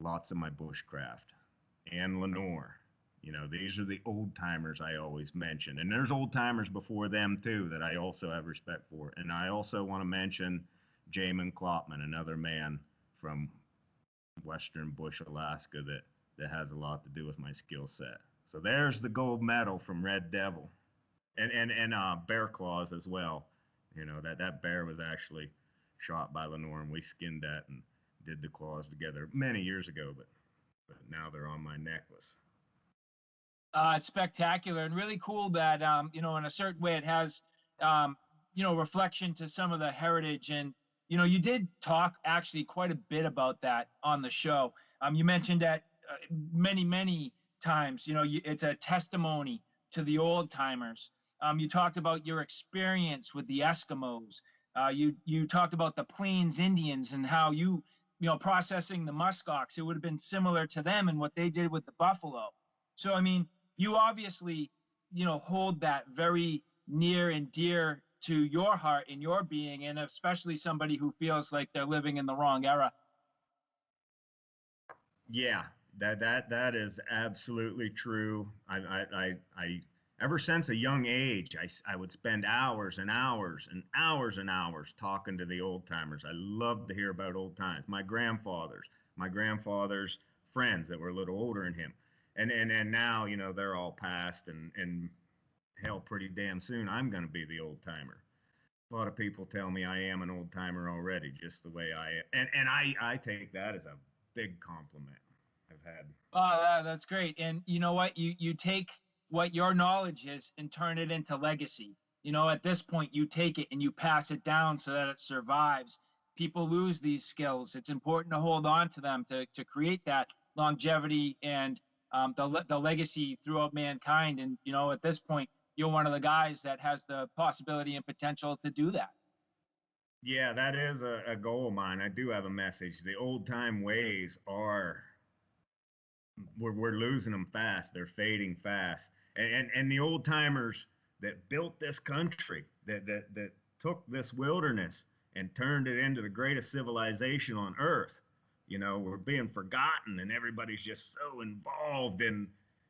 Lots of my bushcraft. And Lenore. You know, these are the old timers I always mention. And there's old timers before them, too, that I also have respect for. And I also want to mention Jamin Klopman, another man from Western Bush, Alaska, that has a lot to do with my skill set. So there's the gold medal from Red Devil. And Bear Claws as well. You know, that bear was actually shot by Lenore, and we skinned that and did the claws together many years ago, but now they're on my necklace. It's spectacular and really cool that, you know, in a certain way it has, you know, reflection to some of the heritage. And, you know, you did talk actually quite a bit about that on the show. You mentioned that many times, you know, it's a testimony to the old timers. You talked about your experience with the Eskimos. You talked about the Plains Indians and how you know, processing the muskox. It would have been similar to them and what they did with the buffalo. So, I mean, you obviously, you know, hold that very near and dear to your heart and your being, and especially somebody who feels like they're living in the wrong era. Yeah, that is absolutely true. I ever since a young age, I would spend hours and hours and hours and hours talking to the old timers. I love to hear about old times. My grandfather's friends that were a little older than him, and now, you know, they're all passed, and hell, pretty damn soon I'm going to be the old timer. A lot of people tell me I am an old timer already, just the way I am, and I take that as a big compliment I've had. Oh, that's great. And you know what? You take what your knowledge is and turn it into legacy. You know, at this point, you take it and you pass it down so that it survives. People lose these skills. It's important to hold on to them to create that longevity and the legacy throughout mankind. And you know, at this point, you're one of the guys that has the possibility and potential to do that. Yeah, that is a goal of mine. I do have a message. The old time ways are we're losing them fast. They're fading fast. And the old timers that built this country, that took this wilderness and turned it into the greatest civilization on earth, you know, we're being forgotten, and everybody's just so involved in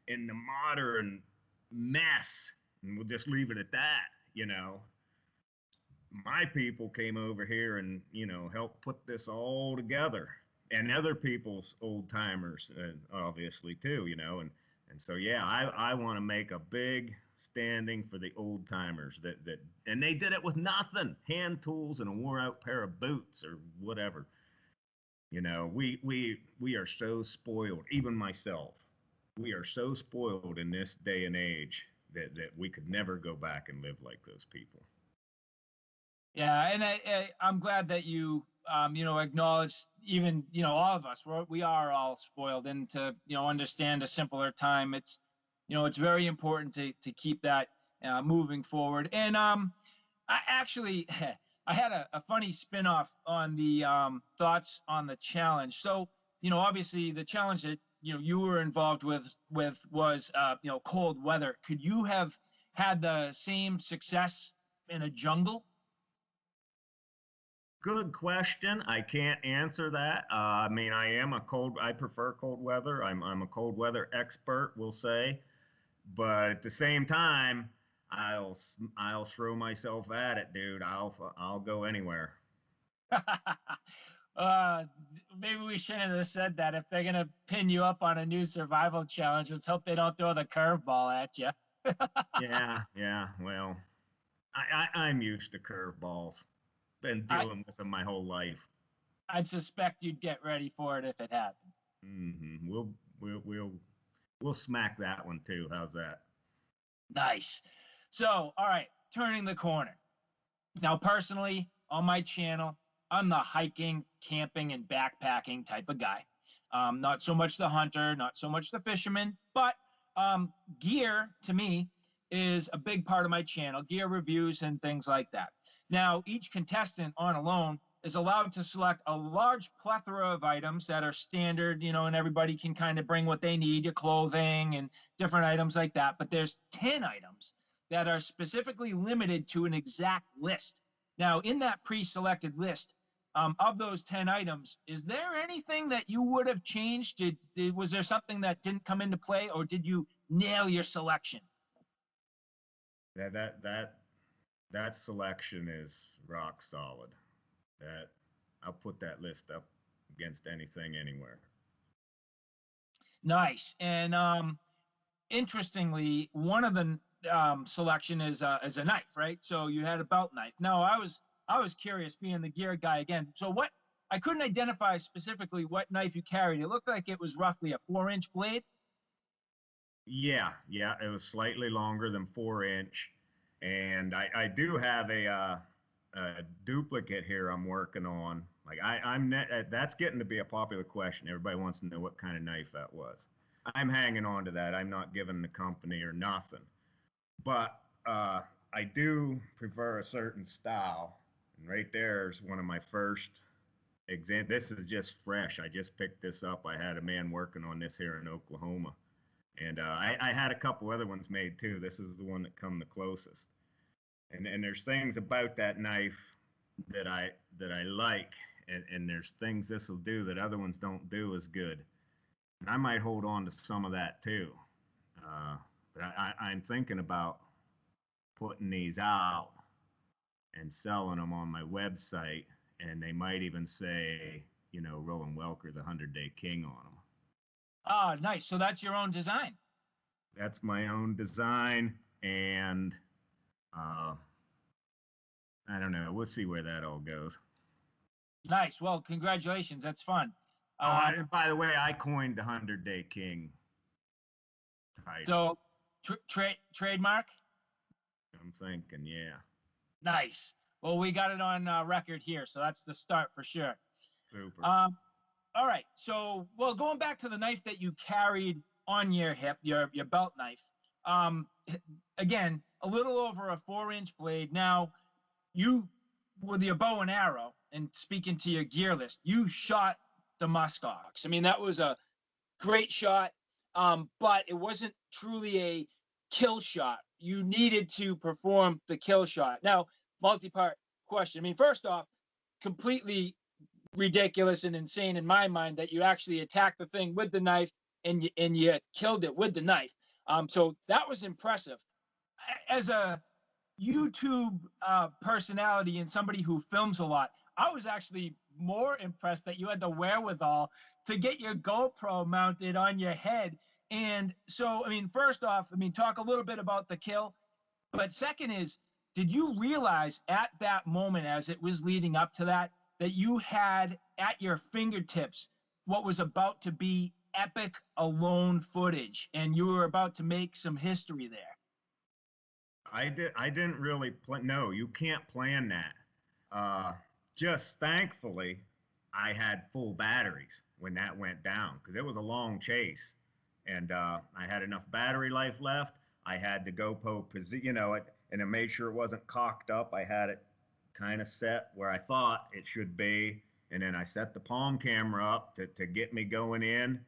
the modern mess. And we'll just leave it at that, you know. My people came over here and, you know, helped put this all together, and other people's old timers, obviously too, you know. And so yeah, I want to make a big standing for the old timers that and they did it with nothing, hand tools and a wore out pair of boots or whatever. You know, we are so spoiled, even myself. We are so spoiled in this day and age that we could never go back and live like those people. Yeah, and I'm glad that you you know, acknowledge, even, you know, all of us, we are all spoiled, and to, you know, understand a simpler time. It's, you know, it's very important to keep that moving forward. And I actually I had a funny spin-off on the thoughts on the challenge. So, you know, obviously the challenge that, you know, you were involved with was you know, cold weather. Could you have had the same success in a jungle? Good question. I can't answer that. I mean, I prefer cold weather. I'm a cold weather expert, we'll say. But at the same time, I'll throw myself at it, dude. I'll go anywhere. uh, Maybe we shouldn't have said that. If they're gonna pin you up on a new survival challenge, let's hope they don't throw the curveball at you. Yeah, yeah. Well, I'm used to curveballs. Been I dealing with them my whole life. I'd suspect you'd get ready for it if it happened. We'll we'll we'll we'll smack that one too. How's that? Nice. So, all right, turning the corner. Now, personally, on my channel, I'm the hiking, camping, and backpacking type of guy. Not so much the hunter, not so much the fisherman, but gear to me is a big part of my channel, gear reviews and things like that. Now, each contestant on alone is allowed to select a large plethora of items that are standard, you know, and everybody can kind of bring what they need, your clothing and different items like that. But there's 10 items that are specifically limited to an exact list. Now, in that pre-selected list, of those 10 items, is there anything that you would have changed? Was there something that didn't come into play, or did you nail your selection? That that that that selection is rock solid. That I'll put that list up against anything anywhere. Nice. And interestingly, one of the selection is a knife, right? So you had a belt knife. Now, I was curious, being the gear guy again. So what, I couldn't identify specifically what knife you carried. It looked like it was roughly a 4-inch blade. Yeah, yeah, it was slightly longer than 4 inch, and I do have a duplicate here I'm working on. Like that's getting to be a popular question. Everybody wants to know what kind of knife that was. I'm hanging on to that. I'm not giving the company or nothing, but I do prefer a certain style, and right there is one of my first exam. This is just fresh. I just picked this up. I had a man working on this here in Oklahoma. And I had a couple other ones made too. This is the one that come the closest. And there's things about that knife that I like, and there's things this will do that other ones don't do as good. And I might hold on to some of that too. But I'm thinking about putting these out and selling them on my website, and they might even say, you know, Roland Welker, the 100-Day King on them. Ah, nice. So that's your own design. That's my own design, and uh, I don't know. We'll see where that all goes. Nice. Well, congratulations. That's fun. And by the way, I coined the 100-Day King title. So trademark? I'm thinking, yeah. Nice. Well, we got it on record here, so that's the start for sure. Super. All right. So, well, going back to the knife that you carried on your hip, your belt knife. Um, Again, a little over a 4-inch blade. Now, you, with your bow and arrow, and speaking to your gear list, you shot the muskox. I mean, that was a great shot, but it wasn't truly a kill shot. You needed to perform the kill shot. Now, multi-part question. I mean, first off, completely ridiculous and insane in my mind that you actually attacked the thing with the knife and you killed it with the knife. So that was impressive. As a YouTube personality and somebody who films a lot, I was actually more impressed that you had the wherewithal to get your GoPro mounted on your head. And so, I mean, first off, I mean, talk a little bit about the kill. But second is, did you realize at that moment, as it was leading up to that, that you had at your fingertips what was about to be epic alone footage, and you were about to make some history there? I didn't really plan. No, you can't plan that. Just thankfully, I had full batteries when that went down because it was a long chase, and I had enough battery life left. I had the GoPro position, and I made sure it wasn't cocked up. I had it kind of set where I thought it should be, and then I set the palm camera up to get me going in.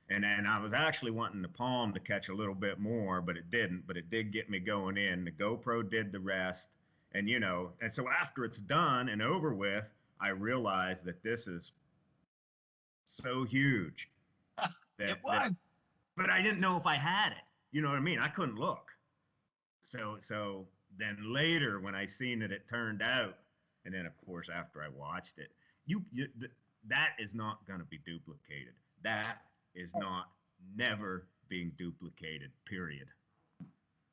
And then I was actually wanting the palm to catch a little bit more, but it didn't. But it did get me going in. The GoPro did the rest. And, and so after it's done and over with, I realized that this is so huge It that, was. but I didn't know if I had it. You know what I mean? I couldn't look. So then later when I seen that it turned out, and then of course after I watched it, that is not going to be duplicated. That is not never being duplicated, period.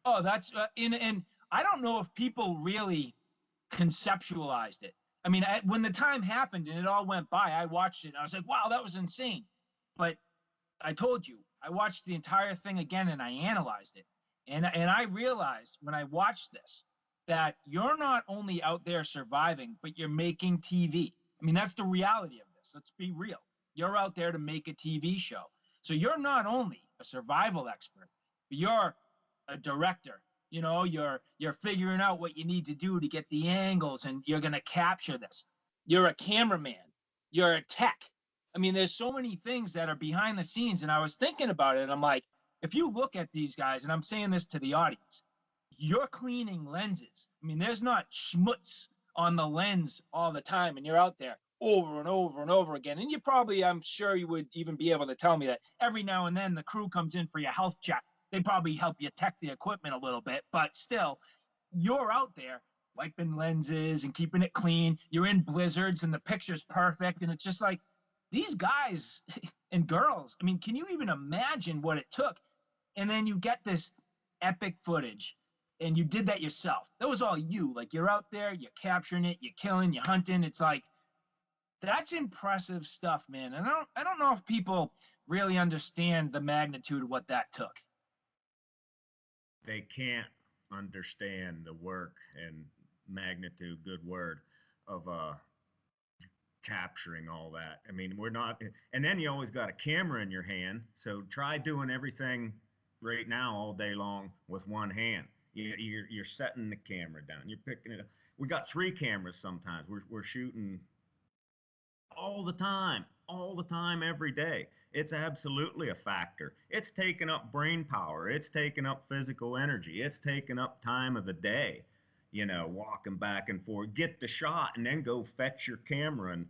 Oh, that's and I don't know if people really conceptualized it. I mean, when the time happened and it all went by, I watched it and I was like, wow, that was insane. But I told you, I watched the entire thing again and I analyzed it. And I realized when I watched this that you're not only out there surviving, but you're making TV. I mean, that's the reality of this. Let's be real. You're out there to make a TV show. So you're not only a survival expert, but you're a director. You're figuring out what you need to do to get the angles and you're going to capture this. You're a cameraman. You're a tech. I mean, there's so many things that are behind the scenes. And I was thinking about it. And I'm like, if you look at these guys, and I'm saying this to the audience, you're cleaning lenses. I mean, there's not schmutz on the lens all the time. And you're out there over and over and over again. And you probably, I'm sure you would even be able to tell me that every now and then the crew comes in for your health check. They probably help you tech the equipment a little bit, but still, you're out there wiping lenses and keeping it clean. You're in blizzards and the picture's perfect. And it's just like, these guys and girls, I mean, can you even imagine what it took? And then you get this epic footage and you did that yourself. That was all you. Like, you're out there, you're capturing it, you're killing, you're hunting. It's like, that's impressive stuff, man. And I don't know if people really understand the magnitude of what that took. They can't understand the work and magnitude, good word, of capturing all that. I mean, we're not, and then you always got a camera in your hand. So try doing everything right now all day long with one hand. You're setting the camera down. You're picking it up. We got 3 cameras sometimes. We're shooting all the time, every day. It's absolutely a factor. It's taking up brain power. It's taking up physical energy. It's taking up time of the day, walking back and forth, get the shot and then go fetch your camera and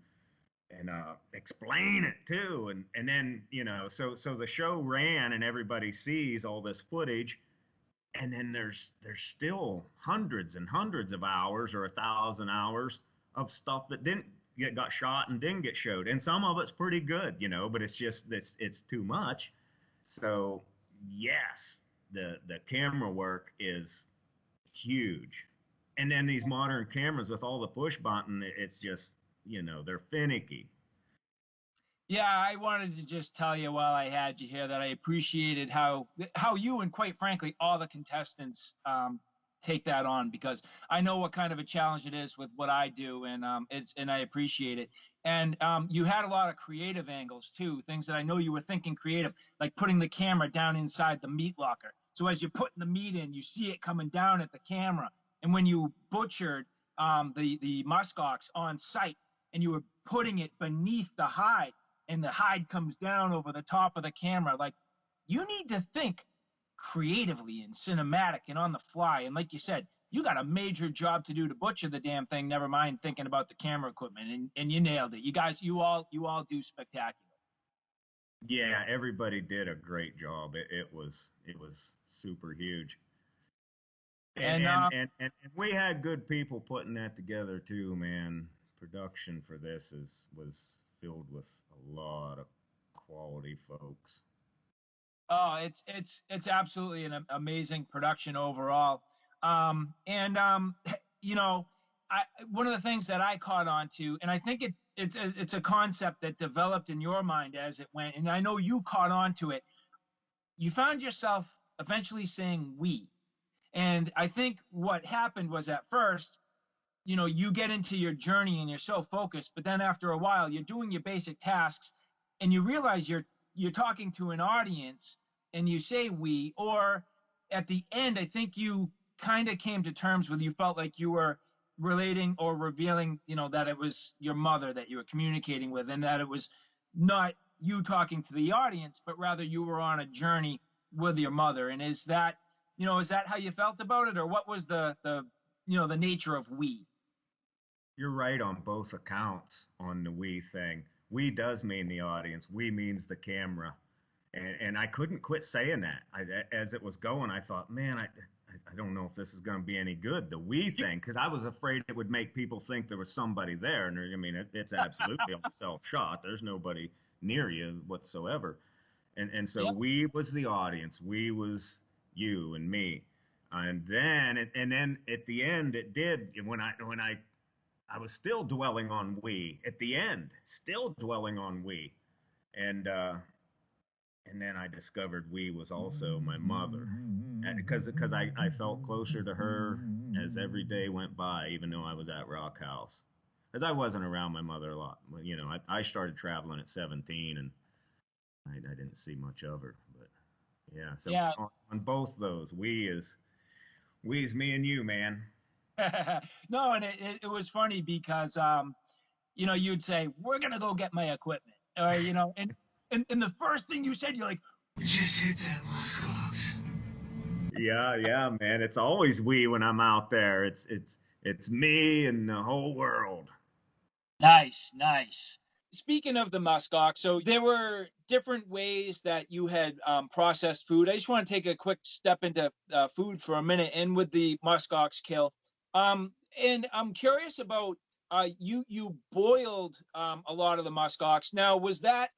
explain it too. And then, so the show ran and everybody sees all this footage. And then there's still hundreds and hundreds of hours or 1,000 hours of stuff that got shot and didn't get showed, and some of it's pretty good, but it's just it's too much. So yes, the camera work is huge, and then these modern cameras with all the push button, it's just they're finicky. Yeah, I wanted to just tell you while I had you here that I appreciated how you and quite frankly all the contestants take that on, because I know what kind of a challenge it is with what I do, and I appreciate it. And you had a lot of creative angles too, things that I know you were thinking creative, like putting the camera down inside the meat locker. So as you're putting the meat in, you see it coming down at the camera. And when you butchered the muskox on site, and you were putting it beneath the hide, and the hide comes down over the top of the camera. Like, you need to think creatively and cinematic and on the fly. And like you said, you got a major job to do to butcher the damn thing, never mind thinking about the camera equipment. And you nailed it. You guys, you all do spectacular. Yeah, everybody did a great job. It was super huge. And And and, and and and we had good people putting that together too, man. Production for this is was filled with a lot of quality folks. oh, it's absolutely an amazing production overall. And you know, I one of the things that I caught on to, and I think it's a concept that developed in your mind as it went, and I know you caught on to it. You found yourself eventually saying "we," and I think what happened was at first, you get into your journey and you're so focused, but then after a while, you're doing your basic tasks, and you realize you're talking to an audience, and you say "we," or at the end, I think you kind of came to terms with, you felt like you were relating or revealing, that it was your mother that you were communicating with, and that it was not you talking to the audience, but rather you were on a journey with your mother. And is that how you felt about it, or what was the nature of "we"? You're right on both accounts on the we thing. We does mean the audience. We means the camera. And I couldn't quit saying that. As it was going, I thought, man, I don't know if this is going to be any good. The we thing, because I was afraid it would make people think there was somebody there. And I mean, it's absolutely all self shot. There's nobody near you whatsoever. And so Yep. we was the audience. We was you and me. And then at the end, it did when I was still dwelling on we at the end, still dwelling on we, and and then I discovered we was also my mother, because I felt closer to her as every day went by, even though I was at Rock House, because I wasn't around my mother a lot. I started traveling at 17, and I didn't see much of her, but yeah. So Yeah. on both those, we's me and you, man. No, and it was funny because you'd say, "We're gonna go get my equipment," or and the first thing you said, you're like, "We just hit that muskox." Yeah, yeah, man. It's always we when I'm out there. It's me and the whole world. Nice, nice. Speaking of the muskox, so there were different ways that you had processed food. I just want to take a quick step into food for a minute, and with the muskox kill, and I'm curious about you boiled a lot of the muskox. Now, was that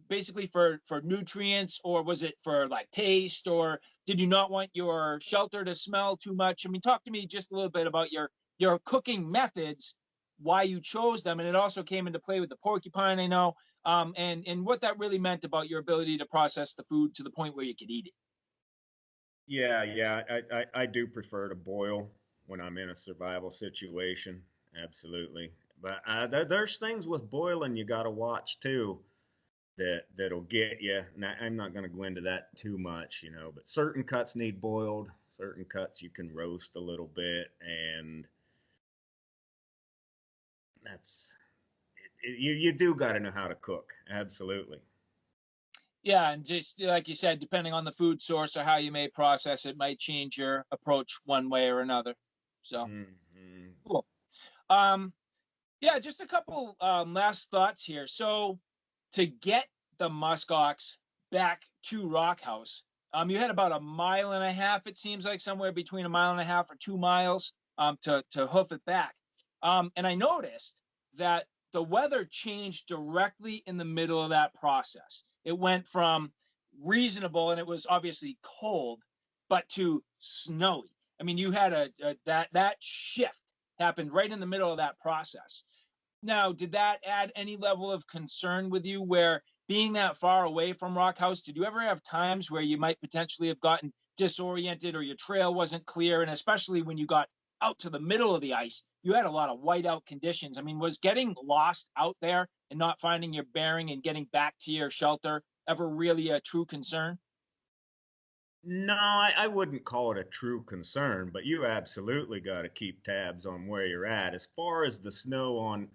basically for nutrients, or was it for like taste, or did you not want your shelter to smell too much? I mean, talk to me just a little bit about your cooking methods, why you chose them, and it also came into play with the porcupine, I know, and what that really meant about your ability to process the food to the point where you could eat it. Yeah, yeah. I do prefer to boil when I'm in a survival situation. Absolutely. But there's things with boiling you got to watch too that'll get you. Now, I'm not going to go into that too much, but certain cuts need boiled, certain cuts you can roast a little bit, and that's you do got to know how to cook. Absolutely. Yeah, and just like you said, depending on the food source or how you may process it, might change your approach one way or another. So Hmm. cool. Yeah, just a couple last thoughts here. So to get the muskox back to Rock House, you had about a mile and a half, it seems like, somewhere between a mile and a half or 2 miles, to hoof it back. And I noticed that the weather changed directly in the middle of that process. It went from reasonable, and it was obviously cold, but to snowy. I mean, you had that shift happened right in the middle of that process. Now, did that add any level of concern with you where being that far away from Rock House, did you ever have times where you might potentially have gotten disoriented or your trail wasn't clear? And especially when you got out to the middle of the ice, you had a lot of whiteout conditions. I mean, was getting lost out there and not finding your bearing and getting back to your shelter ever really a true concern? No, I wouldn't call it a true concern, but you absolutely got to keep tabs on where you're at. As far as the snow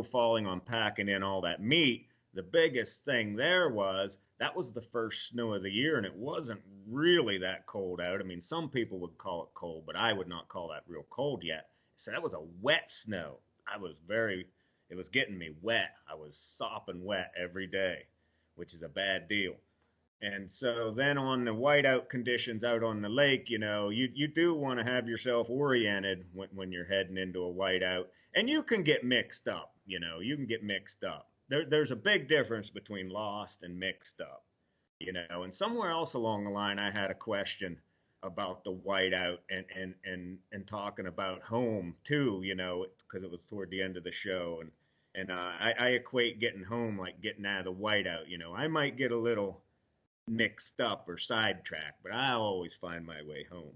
falling on packing in all that meat, the biggest thing there was that was the first snow of the year, and it wasn't really that cold out. I mean, some people would call it cold, but I would not call that real cold yet. So that was a wet snow. It was getting me wet. I was sopping wet every day, which is a bad deal. And so then on the whiteout conditions out on the lake, you do want to have yourself oriented when you're heading into a whiteout. And you can get mixed up, you can get mixed up. There's a big difference between lost and mixed up, And somewhere else along the line, I had a question about the whiteout and talking about home too, because it was toward the end of the show. And I equate getting home like getting out of the whiteout. I might get a little mixed up or sidetracked, but I always find my way home.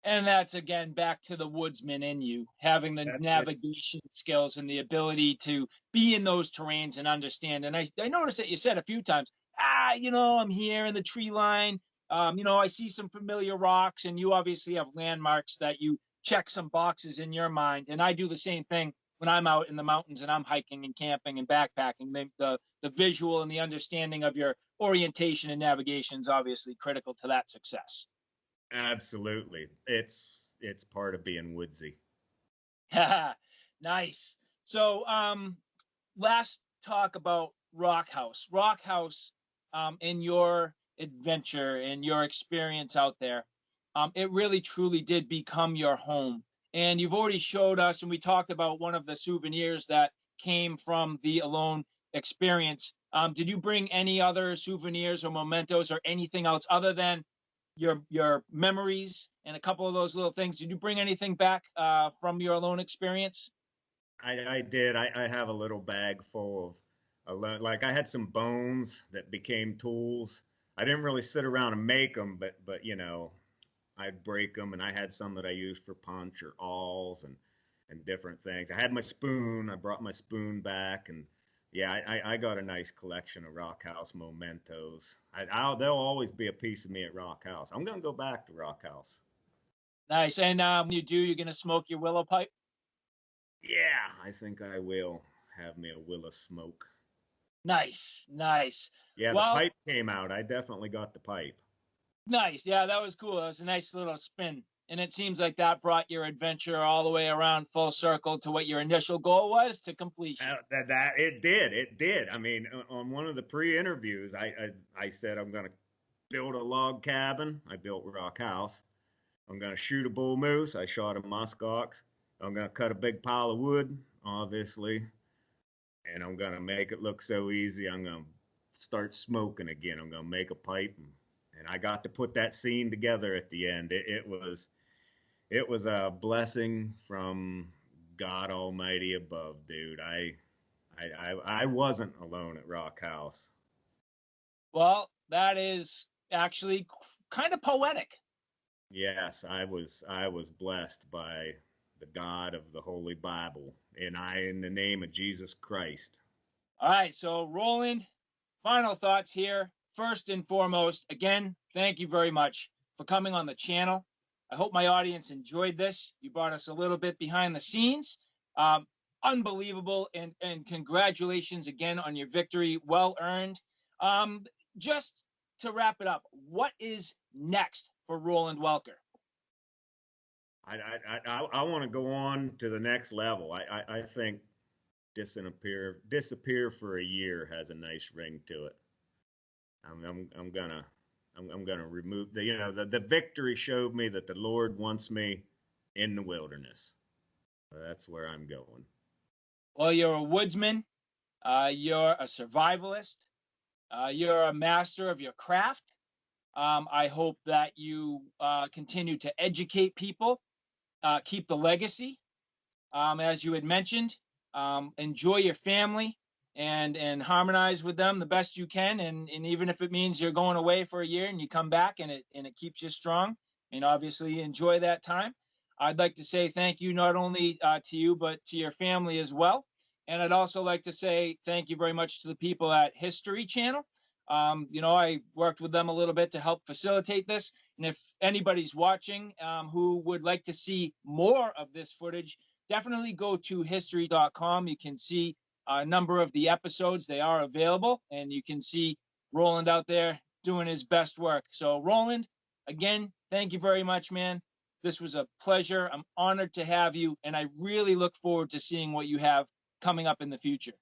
And that's again back to the woodsman in you, having the That's it. navigation skills and the ability to be in those terrains and understand. And I noticed that you said a few times, I'm here in the tree line. I see some familiar rocks, and you obviously have landmarks that you check some boxes in your mind. And I do the same thing when I'm out in the mountains and I'm hiking and camping and backpacking. The visual and the understanding of your orientation and navigation is obviously critical to that success. Absolutely. It's part of being woodsy. Nice. So, last talk about Rock House. Rock House, in your adventure and your experience out there, it really truly did become your home. And you've already showed us, and we talked about one of the souvenirs that came from the Alone experience. Did you bring any other souvenirs or mementos or anything else other than your memories and a couple of those little things? Did you bring anything back from your Alone experience? I did. I have a little bag full like I had some bones that became tools. I didn't really sit around and make them, but I'd break them, and I had some that I used for punch or awls and different things. I had my spoon. I brought my spoon back, and yeah, I got a nice collection of Rock House mementos. There'll always be a piece of me at Rock House. I'm gonna go back to Rock House. Nice. And when you do, you're gonna smoke your willow pipe. Yeah, I think I will have me a Willis smoke. Nice, nice. Yeah, the Well, pipe came out. I definitely got the pipe. nice. Yeah, that was cool. It was a nice little spin. And it seems like that brought your adventure all the way around full circle to what your initial goal was to completion. That it did. I mean, on one of the pre-interviews, I said I'm going to build a log cabin. I built Rock House. I'm going to shoot a bull moose. I shot a musk ox. I'm going to cut a big pile of wood, obviously, and I'm going to make it look so easy. I'm going to start smoking again. I'm going to make a pipe, and I got to put that scene together at the end. It was a blessing from God Almighty above, dude. I wasn't alone at Rock House. Well, that is actually kind of poetic. Yes, I was blessed by the God of the Holy Bible, and I in the name of Jesus Christ. All right, so Roland, final thoughts here. First and foremost, again, thank you very much for coming on the channel. I hope my audience enjoyed this. You brought us a little bit behind the scenes. Um, Unbelievable, and congratulations again on your victory. Well earned. Um, just to wrap it up, what is next for Roland Welker? I want to go on to the next level. I think disappear for a year has a nice ring to it. I'm gonna remove the victory showed me that the Lord wants me in the wilderness. That's where I'm going. Well, you're a woodsman. You're a survivalist. You're a master of your craft. I hope that you continue to educate people, keep the legacy. As you had mentioned, enjoy your family and harmonize with them the best you can. And even if it means you're going away for a year and you come back and it keeps you strong, and obviously enjoy that time. I'd like to say thank you not only to you, but to your family as well. And I'd also like to say thank you very much to the people at History Channel. I worked with them a little bit to help facilitate this. And if anybody's watching who would like to see more of this footage, definitely go to history.com. You can see a number of the episodes. They are available, and you can see Roland out there doing his best work. So, Roland, again, thank you very much, man. This was a pleasure. I'm honored to have you, and I really look forward to seeing what you have coming up in the future.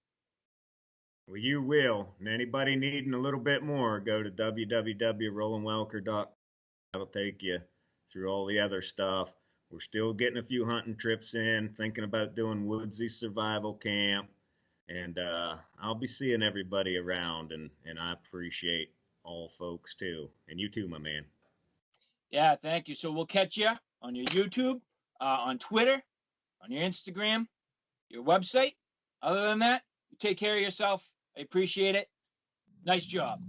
Well, you will. And anybody needing a little bit more, go to www.rolandwelker.com. That'll take you through all the other stuff. We're still getting a few hunting trips in, thinking about doing woodsy survival camp. And I'll be seeing everybody around, and I appreciate all folks too. And you too, my man. Yeah, thank you. So we'll catch you on your YouTube, on Twitter, on your Instagram, your website. Other than that, you take care of yourself. I appreciate it. Nice job.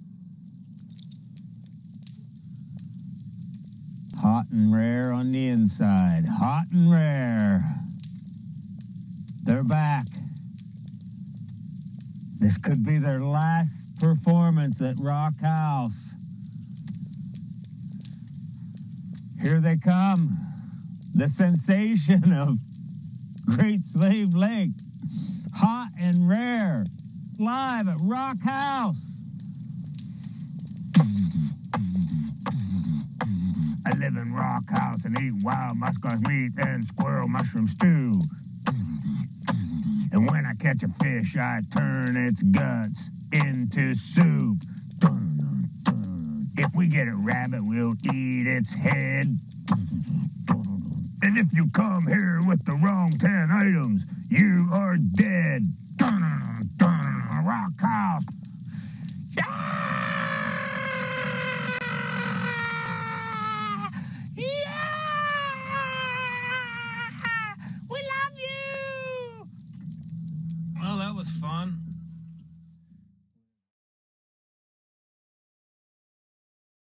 Hot and rare on the inside. Hot and rare. They're back. This could be their last performance at Rock House. Here they come. The sensation of Great Slave Lake. Hot and rare. Live at Rock House. I live in Rock House and eat wild muskrat meat and squirrel mushroom stew. And when I catch a fish, I turn its guts into soup. If we get a rabbit, we'll eat its head. And if you come here with the wrong 10 items, you are dead. Rock House. Well, that was fun.